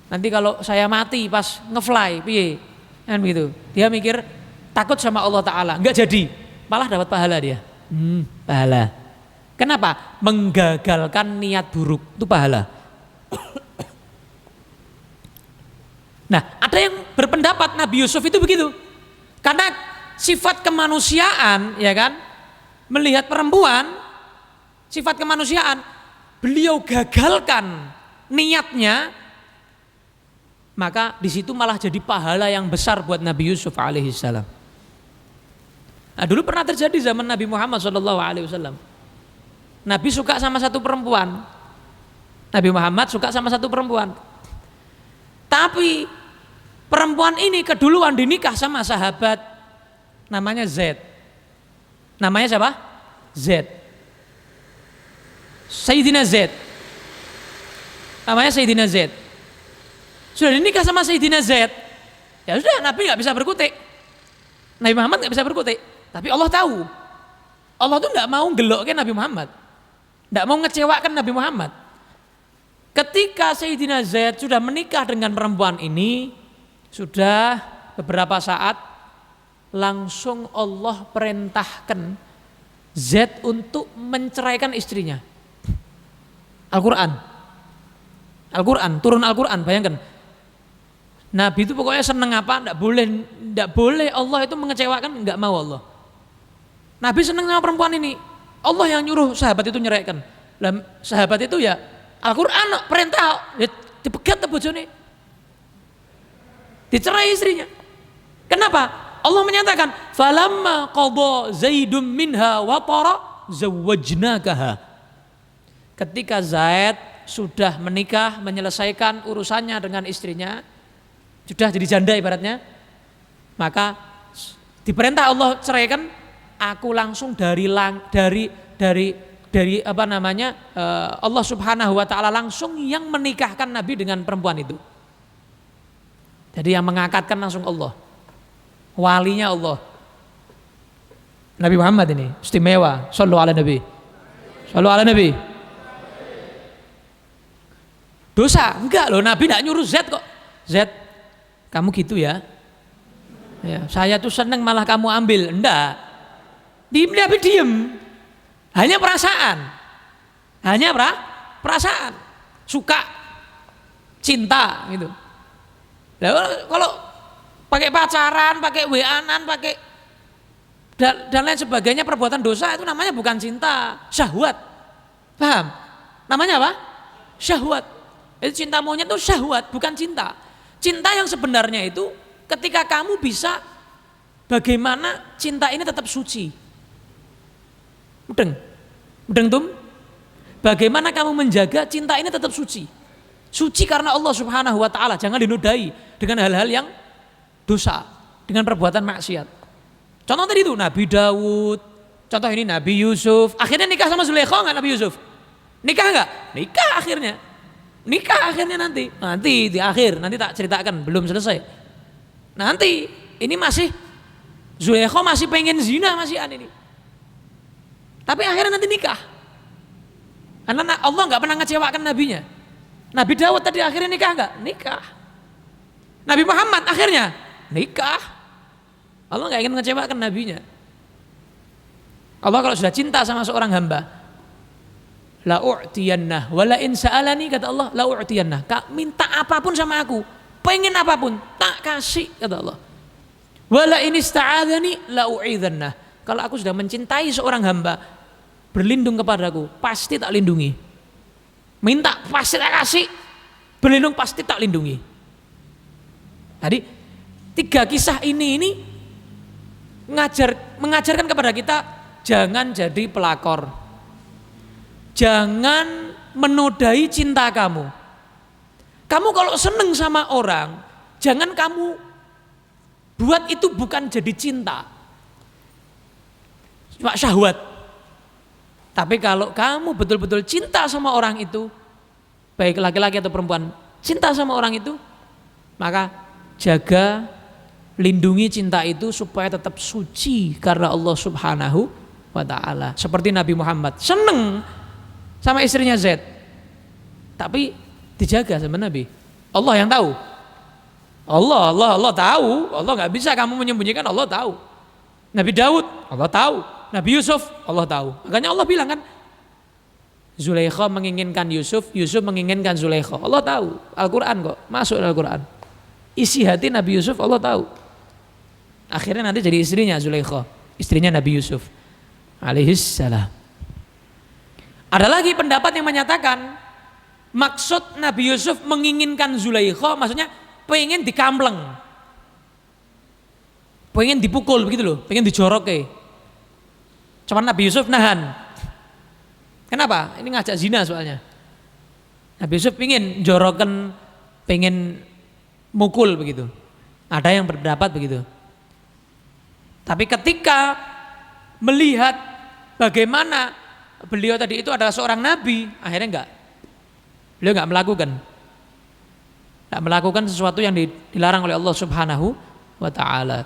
Nanti kalau saya mati pas ngefly, piye? Kan begitu. Dia mikir takut sama Allah Ta'ala, enggak jadi, malah dapat pahala dia. Pahala. Kenapa? Menggagalkan niat buruk, itu pahala. Nah, ada yang berpendapat Nabi Yusuf itu begitu. Karena sifat kemanusiaan, ya kan? Melihat perempuan, sifat kemanusiaan, beliau gagalkan niatnya, maka di situ malah jadi pahala yang besar buat Nabi Yusuf alaihissalam. Nah, dulu pernah terjadi zaman Nabi Muhammad SAW. Nabi suka sama satu perempuan. Nabi Muhammad suka sama satu perempuan. Tapi perempuan ini keduluan dinikah sama sahabat namanya Z. Namanya siapa? Z. Sayyidina Z. Namanya Sayyidina Z. Sudah dinikah sama Sayyidina Z. Ya sudah, Nabi nggak bisa berkutik. Nabi Muhammad nggak bisa berkutik. Tapi Allah tahu. Allah tuh nggak mau gelokkan Nabi Muhammad. Nggak mau ngecewakan Nabi Muhammad. Ketika Sayyidina Zaid sudah menikah dengan perempuan ini, sudah beberapa saat, langsung Allah perintahkan Zaid untuk menceraikan istrinya. Al-Quran, turun Al-Quran, bayangkan. Nabi itu pokoknya seneng apa, enggak boleh Allah itu mengecewakan, enggak mau Allah. Nabi seneng sama perempuan ini, Allah yang nyuruh sahabat itu nyeraikan. Sahabat itu ya Al-Quran perintah, dipegat bojone, dicerai istrinya. Kenapa? Allah menyatakan, falamma qadha Zaidum minha watara zawwajnakaha. Ketika Zaid sudah menikah, menyelesaikan urusannya dengan istrinya, sudah jadi janda ibaratnya, maka diperintah Allah ceraikan, aku langsung dari apa namanya, Allah Subhanahu wa taala langsung yang menikahkan Nabi dengan perempuan itu. Jadi yang mengakatkan langsung Allah. Walinya Allah. Nabi Muhammad ini istimewa. Shallu ala Nabi. Shallu ala Nabi. Dosa? Enggak loh, Nabi enggak nyuruh Z kok. Z, kamu gitu ya. Ya, saya tuh seneng malah kamu ambil. Enggak. Nabi diem. Hanya perasaan. Hanya perasaan. Suka, cinta gitu. Kalau pakai pacaran, pakai WA-an, pakai dan lain sebagainya, perbuatan dosa itu namanya bukan cinta, syahwat. Paham? Namanya apa? Syahwat. Itu cinta monyet itu syahwat, bukan cinta. Cinta yang sebenarnya itu ketika kamu bisa bagaimana cinta ini tetap suci. Mudeng tum? Bagaimana kamu menjaga cinta ini tetap suci? Suci karena Allah Subhanahu wa taala, jangan dinodai dengan hal-hal yang dosa, dengan perbuatan maksiat. Contoh tadi itu Nabi Daud, contoh ini Nabi Yusuf. Akhirnya nikah sama Zulaikha enggak Nabi Yusuf? Nikah enggak? Nikah akhirnya. Nikah akhirnya nanti di akhir, nanti tak ceritakan, belum selesai. Nanti ini masih Zulaikha masih pengen zina masih ini. Tapi akhirnya nanti nikah. Karena Allah enggak pernah ngecewakan nabinya. Nabi Daud tadi akhirnya nikah enggak? Nikah. Nabi Muhammad akhirnya nikah. Allah enggak ingin mengecewakan nabinya. Allah kalau sudah cinta sama seorang hamba, la u'tiyannah wa la in sa'alani, kata Allah, la u'tiyannah. Minta apapun sama aku, pengen apapun, tak kasih, kata Allah. Wa la in ista'adzani la u'idzannah. Kalau aku sudah mencintai seorang hamba, berlindung kepadaku, pasti tak lindungi. Minta pasti tak kasih, berlindung pasti tak lindungi. Jadi 3 kisah ini mengajarkan kepada kita, jangan jadi pelakor. Jangan menodai cinta kamu. Kamu kalau seneng sama orang, jangan kamu buat itu bukan jadi cinta, cuma syahwat. Tapi kalau kamu betul-betul cinta sama orang itu, baik laki-laki atau perempuan, cinta sama orang itu, maka jaga, lindungi cinta itu supaya tetap suci karena Allah Subhanahu wa taala. Seperti Nabi Muhammad seneng sama istrinya Z, tapi dijaga sama Nabi. Allah yang tahu. Allah tahu. Allah nggak bisa kamu menyembunyikan, Allah tahu. Nabi Daud, Allah tahu. Nabi Yusuf, Allah tahu. Makanya Allah bilang kan, Zulaikha menginginkan Yusuf, Yusuf menginginkan Zulaikha. Allah tahu. Al-Quran kok, masuk Al-Quran. Isi hati Nabi Yusuf Allah tahu. Akhirnya nanti jadi istrinya Zulaikha, istrinya Nabi Yusuf alaihissalam. Ada lagi pendapat yang menyatakan maksud Nabi Yusuf menginginkan Zulaikha, maksudnya pengen dikampleng, pengen dipukul begitu loh, pengen dijoroke. Cuman Nabi Yusuf nahan. Kenapa? Ini ngajak zina soalnya. Nabi Yusuf pengen joroken, pengen mukul begitu. Ada yang berpendapat begitu. Tapi ketika melihat bagaimana beliau tadi itu adalah seorang nabi, akhirnya enggak. Beliau enggak melakukan sesuatu yang dilarang oleh Allah Subhanahu wa taala.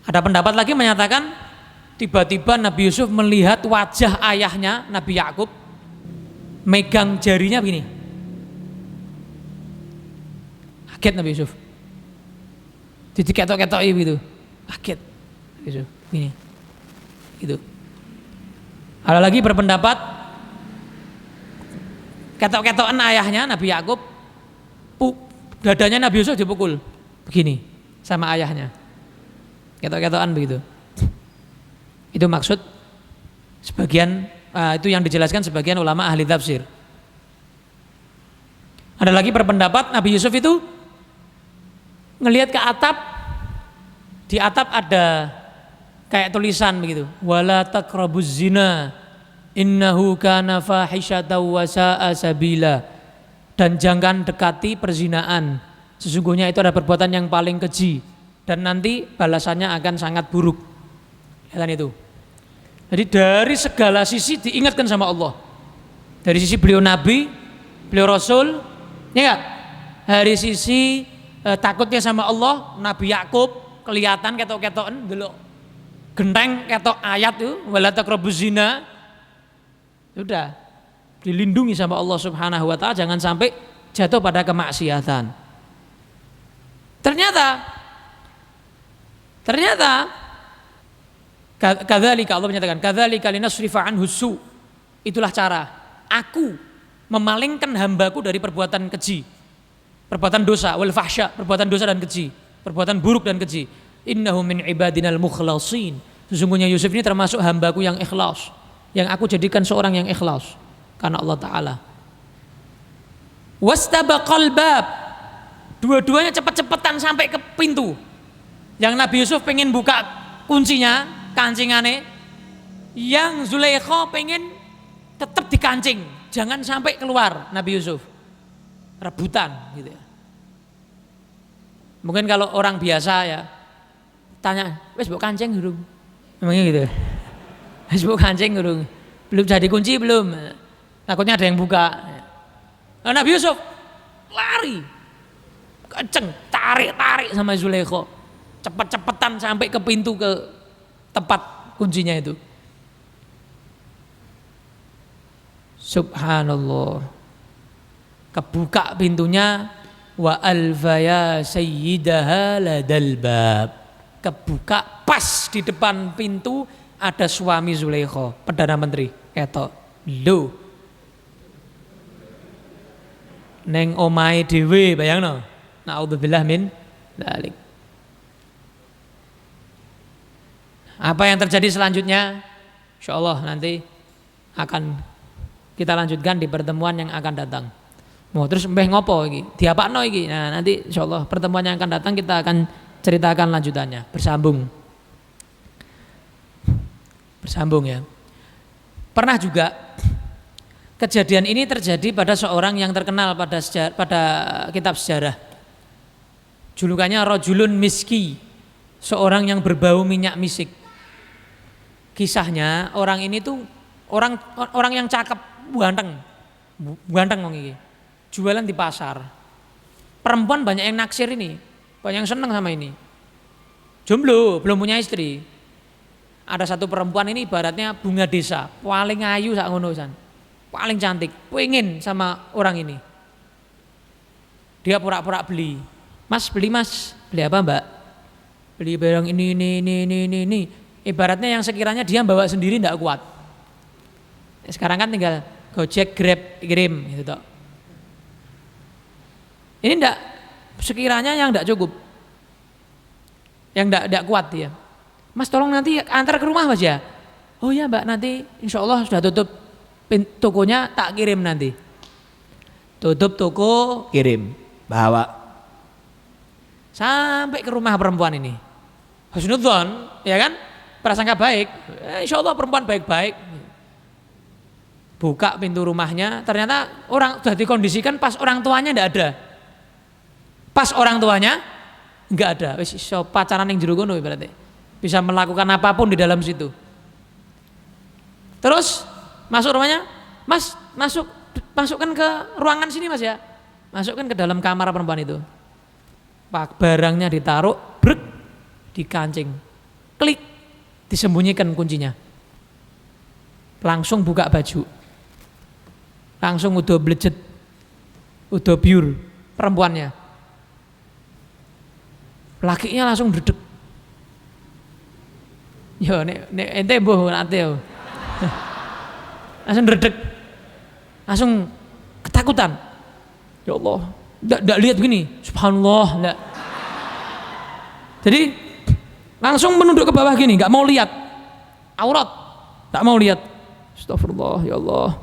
Ada pendapat lagi menyatakan tiba-tiba Nabi Yusuf melihat wajah ayahnya Nabi Yakub megang jarinya begini. Kaget Nabi Yusuf. Diketok-ketoki gitu. Kaget Nabi Yusuf. Gini. Gitu. Ada lagi berpendapat ketok-ketokan ayahnya Nabi Yakub, dadanya Nabi Yusuf dipukul begini sama ayahnya. Ketok-ketokan begitu. Itu maksud sebagian itu yang dijelaskan sebagian ulama ahli tafsir. Ada lagi berpendapat Nabi Yusuf itu ngelihat ke atap, di atap ada kayak tulisan begitu, wala taqrabuz zina innahu kana fahisyatan wa sa'a sabila, dan jangan dekati perzinaan, sesungguhnya itu adalah perbuatan yang paling keji dan nanti balasannya akan sangat buruk. Lihat itu. Jadi dari segala sisi diingatkan sama Allah. Dari sisi beliau nabi, beliau rasul, ya enggak? Dari sisi takutnya sama Allah, Nabi Yakub kelihatan ketok-ketokan delok genteng ketok ayat itu wala taqrabuz zina. Sudah dilindungi sama Allah Subhanahu wa taala jangan sampai jatuh pada kemaksiatan. Ternyata kadzalika Allah menyatakan kadzalika linasrifa anhu su. Itulah cara aku memalingkan hambaku dari perbuatan keji, perbuatan dosa, wal fahsya, perbuatan dosa dan keji, perbuatan buruk dan keji. Innahu min ibadinal mukhlasin. Sesungguhnya Yusuf ini termasuk hambaku yang ikhlas, yang aku jadikan seorang yang ikhlas karena Allah Ta'ala. Wastabaqal bab. Dua-duanya cepat-cepatan sampai ke pintu. Yang Nabi Yusuf pengen buka kuncinya, kancingane. Yang Zulaikha pengen tetap dikancing, jangan sampai keluar Nabi Yusuf. Rebutan gitu ya. Mungkin kalau orang biasa ya tanya, wes mbok kancing durung? Memangnya gitu. Wes mbok kancing durung? Belum jadi kunci belum? Takutnya ada yang buka. Nah, Nabi Yusuf lari. Kenceng, tarik sama Zulaikha. Cepet-cepetan sampai ke pintu, ke tempat kuncinya itu. Subhanallah. Kebuka pintunya, wa alfaya sayyidaha ladal bab. Kebuka pas di depan pintu ada suami Zulaikha, Perdana Menteri. Ketok, lho. Neng omahe dhewe, bayangno. Naudzubillah min dzalik. Apa yang terjadi selanjutnya? Insyaallah nanti akan kita lanjutkan di pertemuan yang akan datang. Mau terus mbeh ngopo iki? Diapakno iki? Nah, nanti insyaallah pertemuan yang akan datang kita akan ceritakan lanjutannya, bersambung ya. Pernah juga kejadian ini terjadi pada seorang yang terkenal pada kitab sejarah. Julukannya Rajulun Miski, seorang yang berbau minyak misik. Kisahnya orang ini tuh orang yang cakep, ganteng wong iki. Jualan di pasar. Perempuan banyak yang naksir ini, banyak yang seneng sama ini. Jomblo, belum punya istri. Ada satu perempuan ini ibaratnya bunga desa, paling ayu sak ngono san. Paling cantik, pengen sama orang ini. Dia pura-pura beli. Mas, beli mas. Beli apa mbak? Beli barang ini. Ibaratnya yang sekiranya dia bawa sendiri tidak kuat. Sekarang kan tinggal Gojek, Grab, kirim gitu toh. Ini enggak, sekiranya yang enggak cukup. Yang enggak kuat dia. Mas tolong nanti antar ke rumah mas ya. Oh ya mbak, nanti insya Allah sudah tutup tokonya, tak kirim nanti. Tutup toko, kirim, bawa. Sampai ke rumah perempuan ini. Husnudzon, ya kan? Prasangka baik. Insya Allah perempuan baik-baik. buka pintu rumahnya, ternyata orang sudah dikondisikan pas orang tuanya enggak ada. Pas orang tuanya enggak ada, wis iso pacaran ning jero kono berarti. Bisa melakukan apapun di dalam situ. Terus masuk rumahnya, Mas, masukkan ke ruangan sini Mas ya. Masukkan ke dalam kamar perempuan itu. Pak barangnya ditaruh, brek, dikancing. Klik, disembunyikan kuncinya. Langsung buka baju. Langsung udah blejet. Udah biur perempuannya. Lakinya langsung dedek. Yo nek ente mbuh nanti yo. Langsung dedek. Langsung ketakutan. Ya Allah, enggak lihat gini. Subhanallah, enggak. Jadi langsung menunduk ke bawah gini, enggak mau lihat aurat. Enggak mau lihat. Astagfirullah, ya Allah.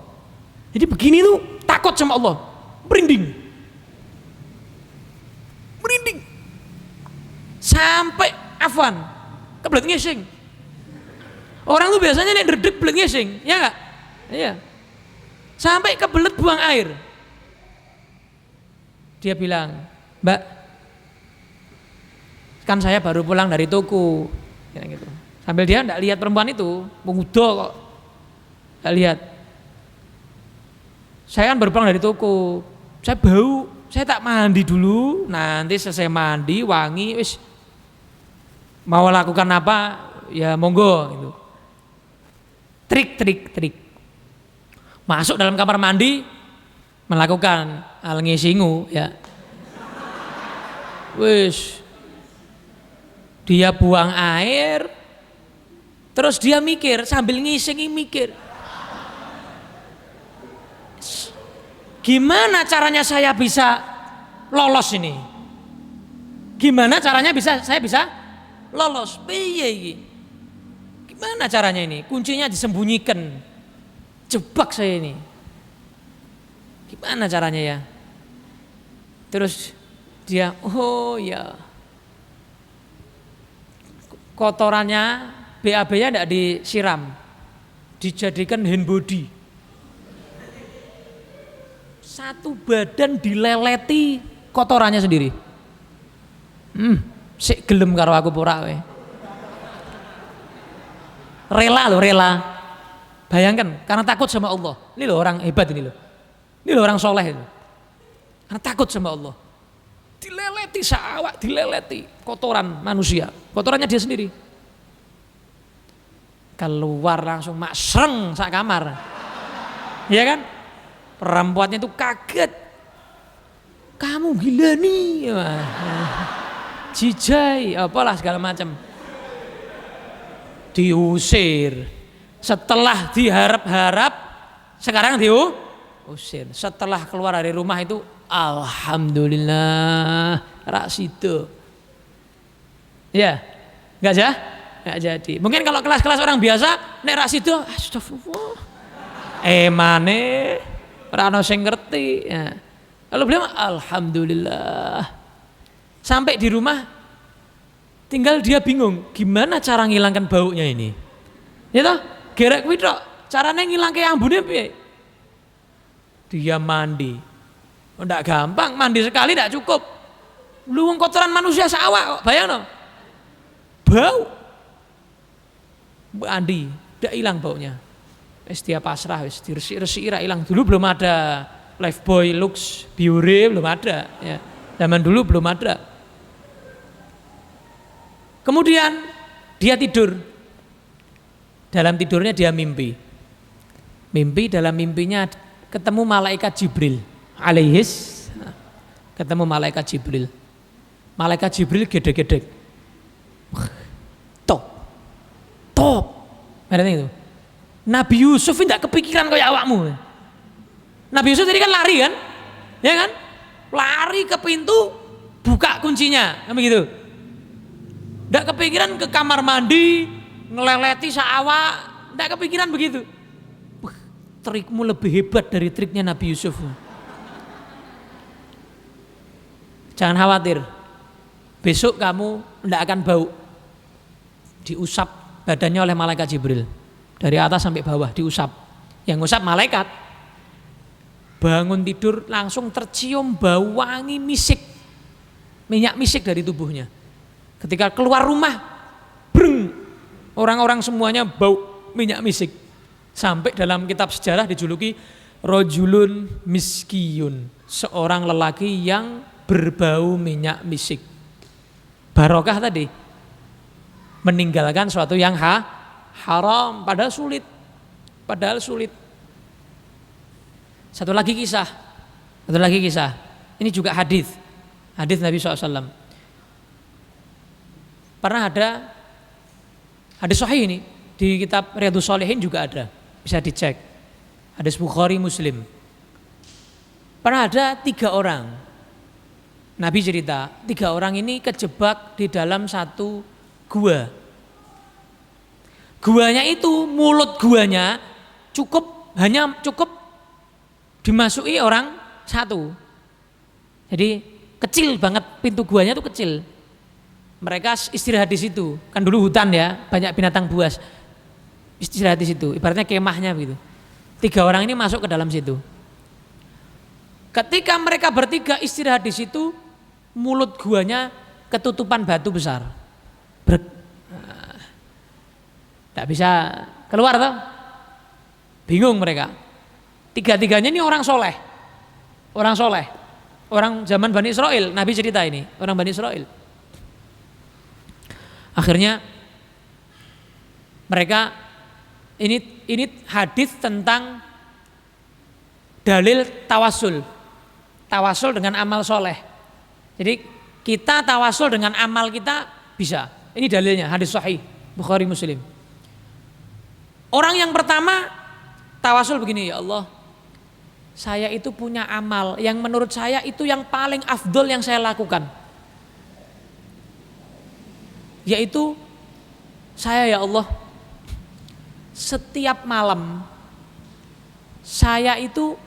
Jadi begini tuh takut sama Allah. Merinding. Sampai afwan, kebelet ngising. Orang tuh biasanya nek redek belet ngising, ya enggak? Iya. Sampai kebelet buang air. Dia bilang, "Mbak, kan saya baru pulang dari toko." Gitu. Sambil dia enggak lihat perempuan itu, mengudo kok. Enggak lihat. Saya kan baru pulang dari toko. Saya bau, saya tak mandi dulu, nanti selesai mandi, wangi, wis mau lakukan apa, ya monggo gitu. Trik. Masuk dalam kamar mandi, melakukan hal ngisingu ya. Wis. Dia buang air, terus dia mikir, sambil ngisingi mikir. Gimana caranya saya bisa lolos ini? Gimana caranya saya bisa lolos? Piye iki? Gimana caranya ini? Kuncinya disembunyikan. Jebak saya ini. Gimana caranya ya? Terus dia, oh ya. Kotorannya, BAB-nya tidak disiram. Dijadikan hand body. Satu badan dileleti kotorannya sendiri. Sik gelem karo aku pura we. Rela. Bayangkan, karena takut sama Allah. Ini loh orang hebat ini loh. Ini loh orang soleh itu. Karena takut sama Allah. Dileleti sawak, dileleti kotoran manusia. Kotorannya dia sendiri. Keluar langsung maksreng sak kamar. Iya kan? Perempuannya itu kaget. Kamu gila nih. Jijai, apalah segala macam. Diusir. Setelah diharap-harap, sekarang diusir. Setelah keluar dari rumah itu, alhamdulillah, raksido. Ya, enggak jadi. Mungkin kalau kelas-kelas orang biasa, nek raksido, astagfirullah. Emane, ora ono sing ngerti. Ya. Lalu beliau alhamdulillah. Sampai di rumah tinggal dia bingung gimana cara ngilangkan baunya ini. Ya toh, gerek kuwi tok, carane ngilangke ambune piye? Dia mandi. Oh, ndak gampang, mandi sekali ndak cukup. Lu wong kotoran manusia sawak kok, bayangno. Bau. Mandi, ndak hilang baunya. Wis dia pasrah, wis diresik-resik ra ilang. Dulu belum ada Lifebuoy, Lux, Biore belum ada ya. Zaman dulu belum ada. Kemudian dia tidur. Dalam tidurnya dia mimpi. Dalam mimpinya ketemu malaikat Jibril alaihis. Ketemu malaikat Jibril. Malaikat Jibril gede-gede. Top. Berarti itu. Nabi Yusuf tidak kepikiran kayak awakmu. Nabi Yusuf tadi kan lari kan? Ya kan? Lari ke pintu, buka kuncinya, kan begitu. Tidak kepikiran ke kamar mandi, ngeleleti sawak, tidak kepikiran begitu. Trikmu lebih hebat dari triknya Nabi Yusuf. Jangan khawatir, besok kamu tidak akan bau. Diusap badannya oleh malaikat Jibril, dari atas sampai bawah diusap. Yang ngusap malaikat. Bangun tidur langsung tercium bau wangi misik. Minyak misik dari tubuhnya. Ketika keluar rumah, breng, orang-orang semuanya bau minyak misik. Sampai dalam kitab sejarah dijuluki rojulun miskiyun, seorang lelaki yang berbau minyak misik. Barokah tadi, meninggalkan suatu yang haram, padahal sulit. Satu lagi kisah. Ini juga hadis Nabi SAW. Pernah ada hadis sahih ini di kitab Riyadhus Shalihin juga ada, bisa dicek. Hadis Bukhari Muslim. Pernah ada 3 orang. Nabi cerita, 3 orang ini kejebak di dalam satu gua. Guanya itu, mulut guanya hanya cukup dimasuki orang satu. Jadi kecil banget, pintu guanya itu kecil. Mereka istirahat di situ. Kan dulu hutan ya, banyak binatang buas. Istirahat di situ, ibaratnya kemahnya begitu. 3 orang ini masuk ke dalam situ. Ketika mereka bertiga istirahat di situ, mulut guanya ketutupan batu besar. Tidak bisa keluar toh. Bingung mereka. 3-tiganya ini orang soleh. Orang zaman Bani Israel. Nabi cerita ini, orang Bani Israel. Akhirnya mereka ini hadis tentang dalil tawasul dengan amal soleh. Jadi kita tawasul dengan amal kita bisa. Ini dalilnya, hadis sahih Bukhari Muslim. Orang yang pertama tawasul begini, ya Allah, saya itu punya amal yang menurut saya itu yang paling afdol yang saya lakukan, yaitu saya, ya Allah, setiap malam saya itu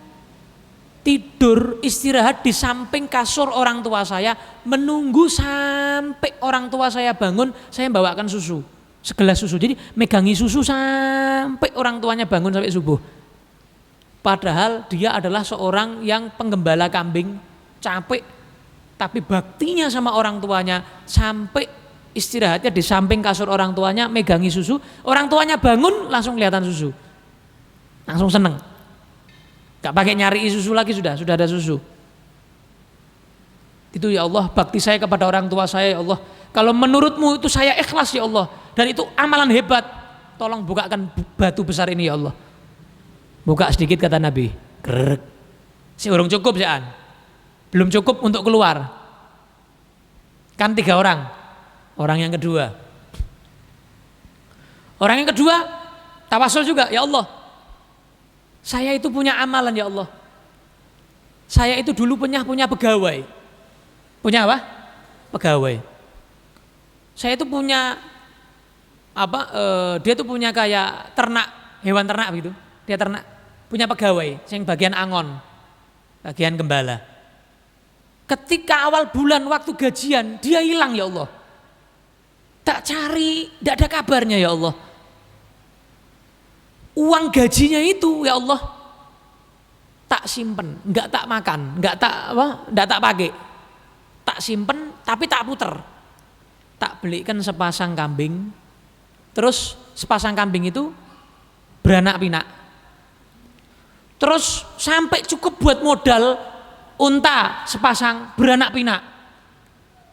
tidur istirahat di samping kasur orang tua saya, menunggu sampai orang tua saya bangun, saya bawakan susu, segelas susu. Jadi megangi susu sampai orang tuanya bangun sampai subuh. Padahal dia adalah seorang yang penggembala kambing, capek, tapi baktinya sama orang tuanya sampai istirahatnya di samping kasur orang tuanya, megangi susu, orang tuanya bangun langsung kelihatan susu, langsung seneng. Gak pakai nyari susu lagi, sudah ada susu. Itu ya Allah, bakti saya kepada orang tua saya, ya Allah. Kalau menurutmu itu saya ikhlas, ya Allah, dan itu amalan hebat, tolong bukakan batu besar ini, ya Allah. Buka sedikit, kata Nabi. Grrrk. Si urung cukup sian. Belum cukup untuk keluar. Kan 3 orang. Orang yang kedua tawasul juga, ya Allah, saya itu punya amalan, ya Allah. Saya itu dulu punya pegawai. Punya apa? Pegawai. Saya itu punya dia itu punya kayak ternak, hewan ternak begitu. Dia ternak, punya pegawai, yang bagian angon, bagian gembala. Ketika awal bulan waktu gajian, dia hilang, ya Allah. Tak cari, tidak ada kabarnya, ya Allah. Uang gajinya itu, ya Allah, tak simpen, enggak tak makan, enggak tak pakai, tak simpen, tapi tak puter. Tak belikan sepasang kambing, terus sepasang kambing itu beranak pinak. Terus sampai cukup buat modal unta sepasang beranak pinak.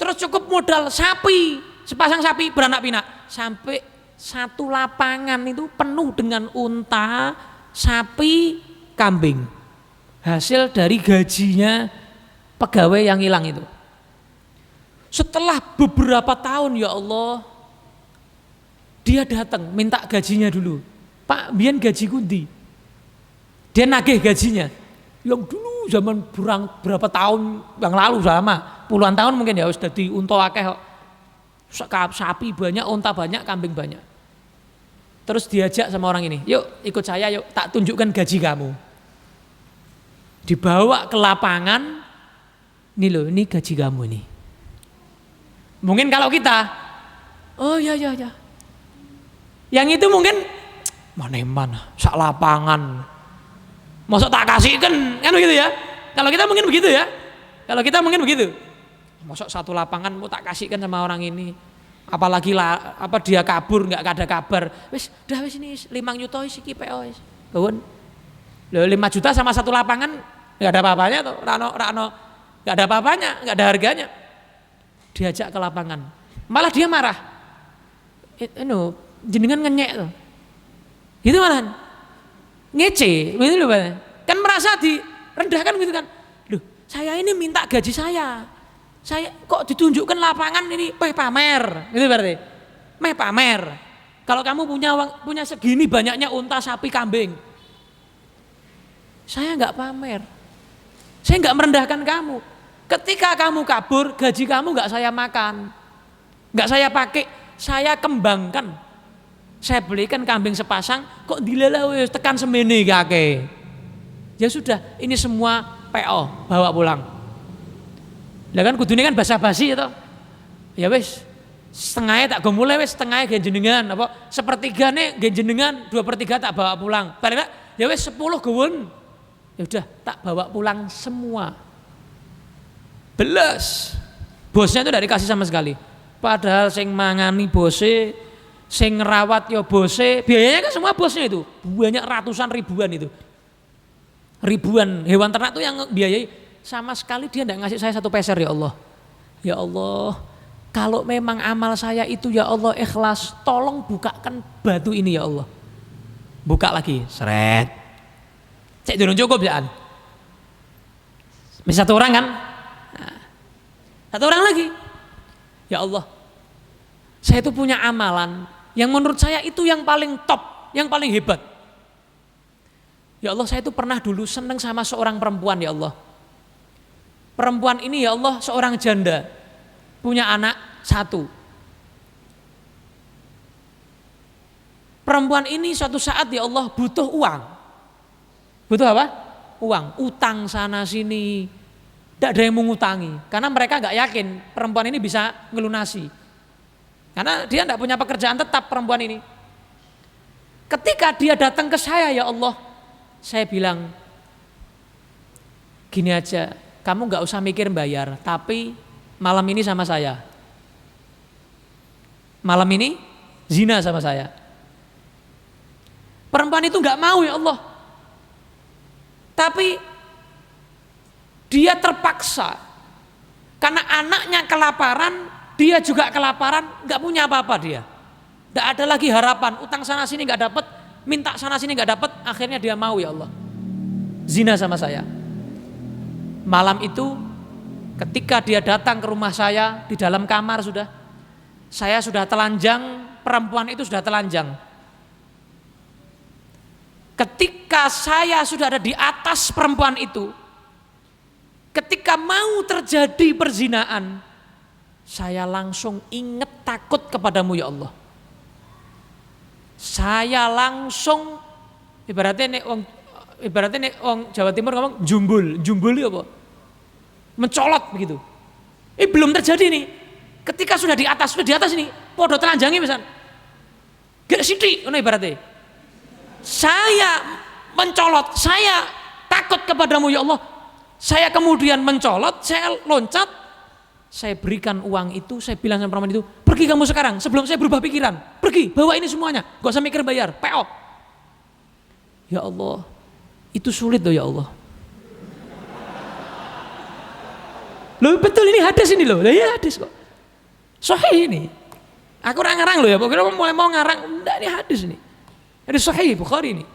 Terus cukup modal sapi, sepasang sapi beranak pinak. Sampai satu lapangan itu penuh dengan unta, sapi, kambing. Hasil dari gajinya pegawai yang hilang itu. Setelah beberapa tahun, ya Allah, dia datang minta gajinya dulu. Pak, biyen gaji kundi. Dia nagih gajinya. Yang dulu zaman berapa tahun yang lalu, sama puluhan tahun mungkin ya, sudah di unta akeh, sapi banyak, unta banyak, kambing banyak. Terus diajak sama orang ini, yuk ikut saya, yuk tak tunjukkan gaji kamu. Dibawa ke lapangan, ini loh, ini gaji kamu ini. Mungkin kalau kita, oh ya. Yang itu mungkin Mana sak lapangan. Masa tak kasihkan kan begitu ya? Kalau kita mungkin begitu ya. Kalau kita mungkin begitu. Masa satu lapangan mau tak kasihkan sama orang ini. Apalagi lah, apa dia kabur nggak ada kabar. Wis, dah wis ini 5 juta wis iki PO wis. Kawan. 5 juta sama satu lapangan nggak ada apa-apanya tuh. Rano nggak ada apa-apanya, nggak ada harganya. Diajak ke lapangan. Malah dia marah. Jenengan ngenyek tuh. Gitu malahan. Ngece, gitu loh Pak. Kan merasa direndahkan gitu kan. Loh, saya ini minta gaji saya. Saya kok ditunjukkan lapangan ini pamer, gitu berarti. Pamer. Kalau kamu punya segini banyaknya unta, sapi, kambing. Saya enggak pamer. Saya enggak merendahkan kamu. Ketika kamu kabur, gaji kamu enggak saya makan. Enggak saya pakai, saya kembangkan. Saya belikan kambing sepasang, kok dilelah wis tekan semene kake. Ya sudah, ini semua PO, bawa pulang. Lah kan kudune kan basa-basi itu. Ya wis, setengahnya tak go mulai wis, setengahnya gen jenengan apa sepertigane gen jenengan, 2/3 tak bawa pulang. Paling enggak ya wis 10 gowon. Ya udah, tak bawa pulang semua. Beles. Bosnya itu tidak dikasih sama sekali. Padahal sing mangani bose, sing ngerawat ya bose, biayanya kan semua bosnya itu. Banyak ratusan ribuan itu. Ribuan hewan ternak itu yang biayai, sama sekali dia tidak ngasih saya 1 peser ya Allah. Ya Allah, kalau memang amal saya itu ya Allah ikhlas, tolong bukakan batu ini ya Allah. Buka lagi, seret. Cek durung cukup ya. Bisa 1 orang kan? Nah, 1 orang lagi. Ya Allah, saya itu punya amalan yang menurut saya itu yang paling top, yang paling hebat. Ya Allah, saya itu pernah dulu seneng sama seorang perempuan ya Allah. Perempuan ini ya Allah seorang janda, punya anak 1. Perempuan ini suatu saat ya Allah butuh uang. Butuh apa? Uang, utang sana sini. Tidak ada yang mengutangi, karena mereka nggak yakin perempuan ini bisa ngelunasi. Karena dia tidak punya pekerjaan tetap perempuan ini. Ketika dia datang ke saya ya Allah, saya bilang, gini aja, kamu nggak usah mikir bayar, tapi malam ini sama saya. Malam ini zina sama saya. Perempuan itu nggak mau ya Allah. Tapi dia terpaksa karena anaknya kelaparan, dia juga kelaparan, nggak punya apa-apa dia. Nggak ada lagi harapan, utang sana sini nggak dapat, minta sana sini nggak dapat, akhirnya dia mau ya Allah. Zina sama saya. Malam itu ketika dia datang ke rumah saya di dalam kamar saya sudah telanjang, perempuan itu sudah telanjang. Ketika saya sudah ada di atas perempuan itu, ketika mau terjadi perzinaan, saya langsung ingat takut kepadamu ya Allah. Saya langsung ibaratnya nek wong Jawa Timur ngomong jumbul itu apa? Mencolot begitu. Belum terjadi nih. Ketika sudah di atas ini, podo telanjangi misalnya. Gak sithik ngono ibaratnya. Saya mencolot, saya takut kepadamu ya Allah. Saya kemudian mencolot, saya loncat, saya berikan uang itu, saya bilang sama perempuan itu, pergi kamu sekarang sebelum saya berubah pikiran. Pergi, bawa ini semuanya, gak usah mikir bayar, PO. Ya Allah, itu sulit loh ya Allah. Loh betul ini hadis ini loh, ya hadis kok. Sahih ini. Aku ngarang loh ya, pokoknya mulai mau ngarang, enggak ini hadis ini. Hadis sahih Bukhari ini.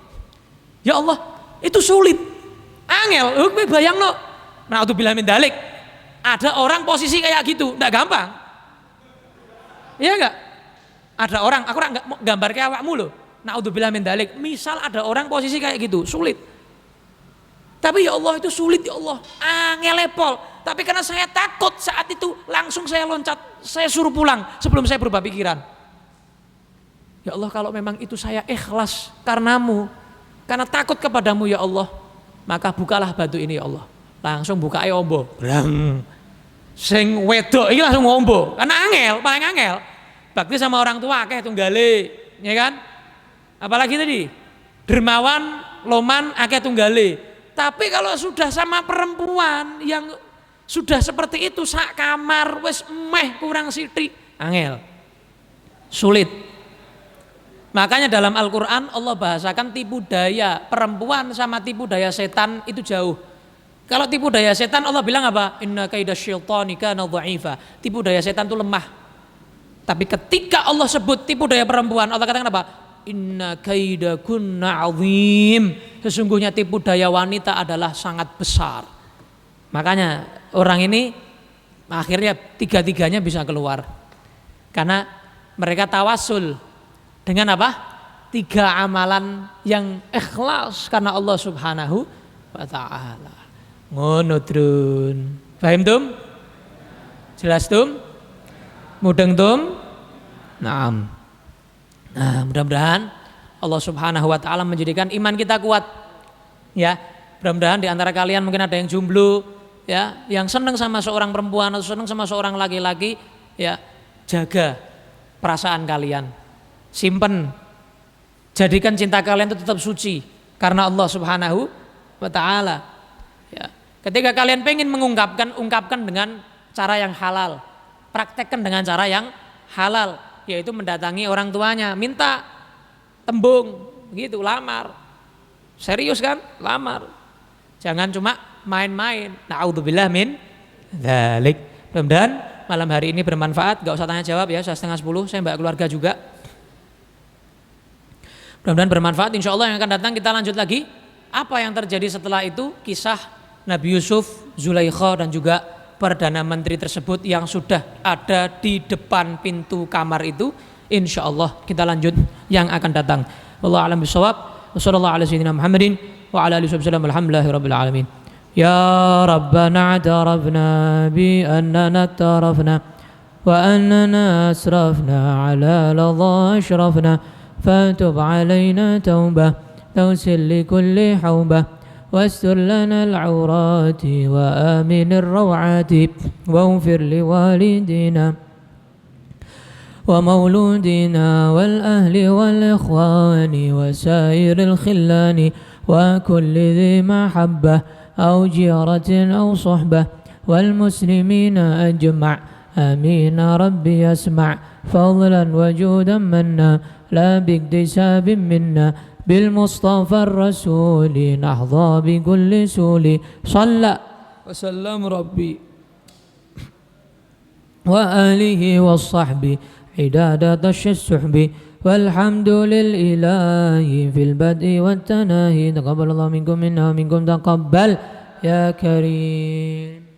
Ya Allah, itu sulit. Angel, bayang no. Nah, itu bilang mendalik. Ada orang posisi kayak gitu, enggak gampang. Iya enggak? Ada orang, aku enggak gambar kayak awakmu loh. Nah, itu bilang mendalik. Misal ada orang posisi kayak gitu, sulit. Tapi ya Allah itu sulit ya Allah. Angel lepol. Tapi karena saya takut saat itu langsung saya loncat, saya suruh pulang sebelum saya berubah pikiran. Ya Allah, kalau memang itu saya ikhlas karenamu, karena takut kepadamu ya Allah, maka bukalah batu ini ya Allah. Langsung buka ombo. Brang. Sing wedok ini langsung ngombo. Karena angel, paling angel. Bakti sama orang tua akeh tunggale, ya kan? Apalagi tadi dermawan, loman, akeh tunggale. Tapi kalau sudah sama perempuan yang sudah seperti itu sak kamar wis meh kurang sithik, angel. Sulit. Makanya dalam Al-Qur'an Allah bahasakan tipu daya perempuan sama tipu daya setan itu jauh. Kalau tipu daya setan Allah bilang apa? Inna kaidasyaitani kana dha'ifa. Tipu daya setan itu lemah. Tapi ketika Allah sebut tipu daya perempuan, Allah katakan apa? Inna kaidakunna 'azim. Sesungguhnya tipu daya wanita adalah sangat besar. Makanya orang ini akhirnya tiga-tiganya bisa keluar. Karena mereka tawasul dengan apa? 3 amalan yang ikhlas karena Allah Subhanahu wa taala. Ngono drun. Paham tum? Jelas tum? Mudeng tum? Naam. Nah, mudah-mudahan Allah Subhanahu wa taala menjadikan iman kita kuat. Ya, mudah-mudahan di antara kalian mungkin ada yang jomblo, ya, yang senang sama seorang perempuan atau senang sama seorang laki-laki, ya, jaga perasaan kalian. Simpen. Jadikan cinta kalian itu tetap suci karena Allah Subhanahu wa taala. Ya. Ketika kalian pengen ungkapkan dengan cara yang halal. Praktekkan dengan cara yang halal, yaitu mendatangi orang tuanya, minta tembung, gitu, lamar. Serius kan? Lamar. Jangan cuma main-main. Na'udzubillah min dzalik. Mudah-mudahan malam hari ini bermanfaat. Gak usah tanya jawab ya, sudah 9:30, saya mbak keluarga juga. Mudah-mudahan bermanfaat. Insya Allah yang akan datang kita lanjut lagi. Apa yang terjadi setelah itu? Kisah Nabi Yusuf, Zulaikha dan juga Perdana Menteri tersebut yang sudah ada di depan pintu kamar itu. Insya Allah kita lanjut yang akan datang. Wallahu a'lam bishawab. Wassallallahu ala sayyidina Muhammadin wa ala alihi wasallam. Alhamdulillahi rabbil alamin. Ya Rabbana a'tarafna bi annana tarafna wa annana asrafna ala ladha ashrafna fatub alaina taubah tawsil li kulli haubah واستر لنا العورات وآمن الروعات واغفر لوالدينا ومولودنا والأهل والإخوان وسائر الخلان وكل ذي محبة أو جيرة أو صحبة والمسلمين أجمع آمين ربي اسمع فضلا وجودا منا لا باكتساب منا بالمصطفى الرسول نحظى بكل سول صلى وسلم ربي وآله والصحب عداد طش السحب والحمد للإله في البدء والتناهي تقبل الله منكم منا ومنكم تقبل يا كريم.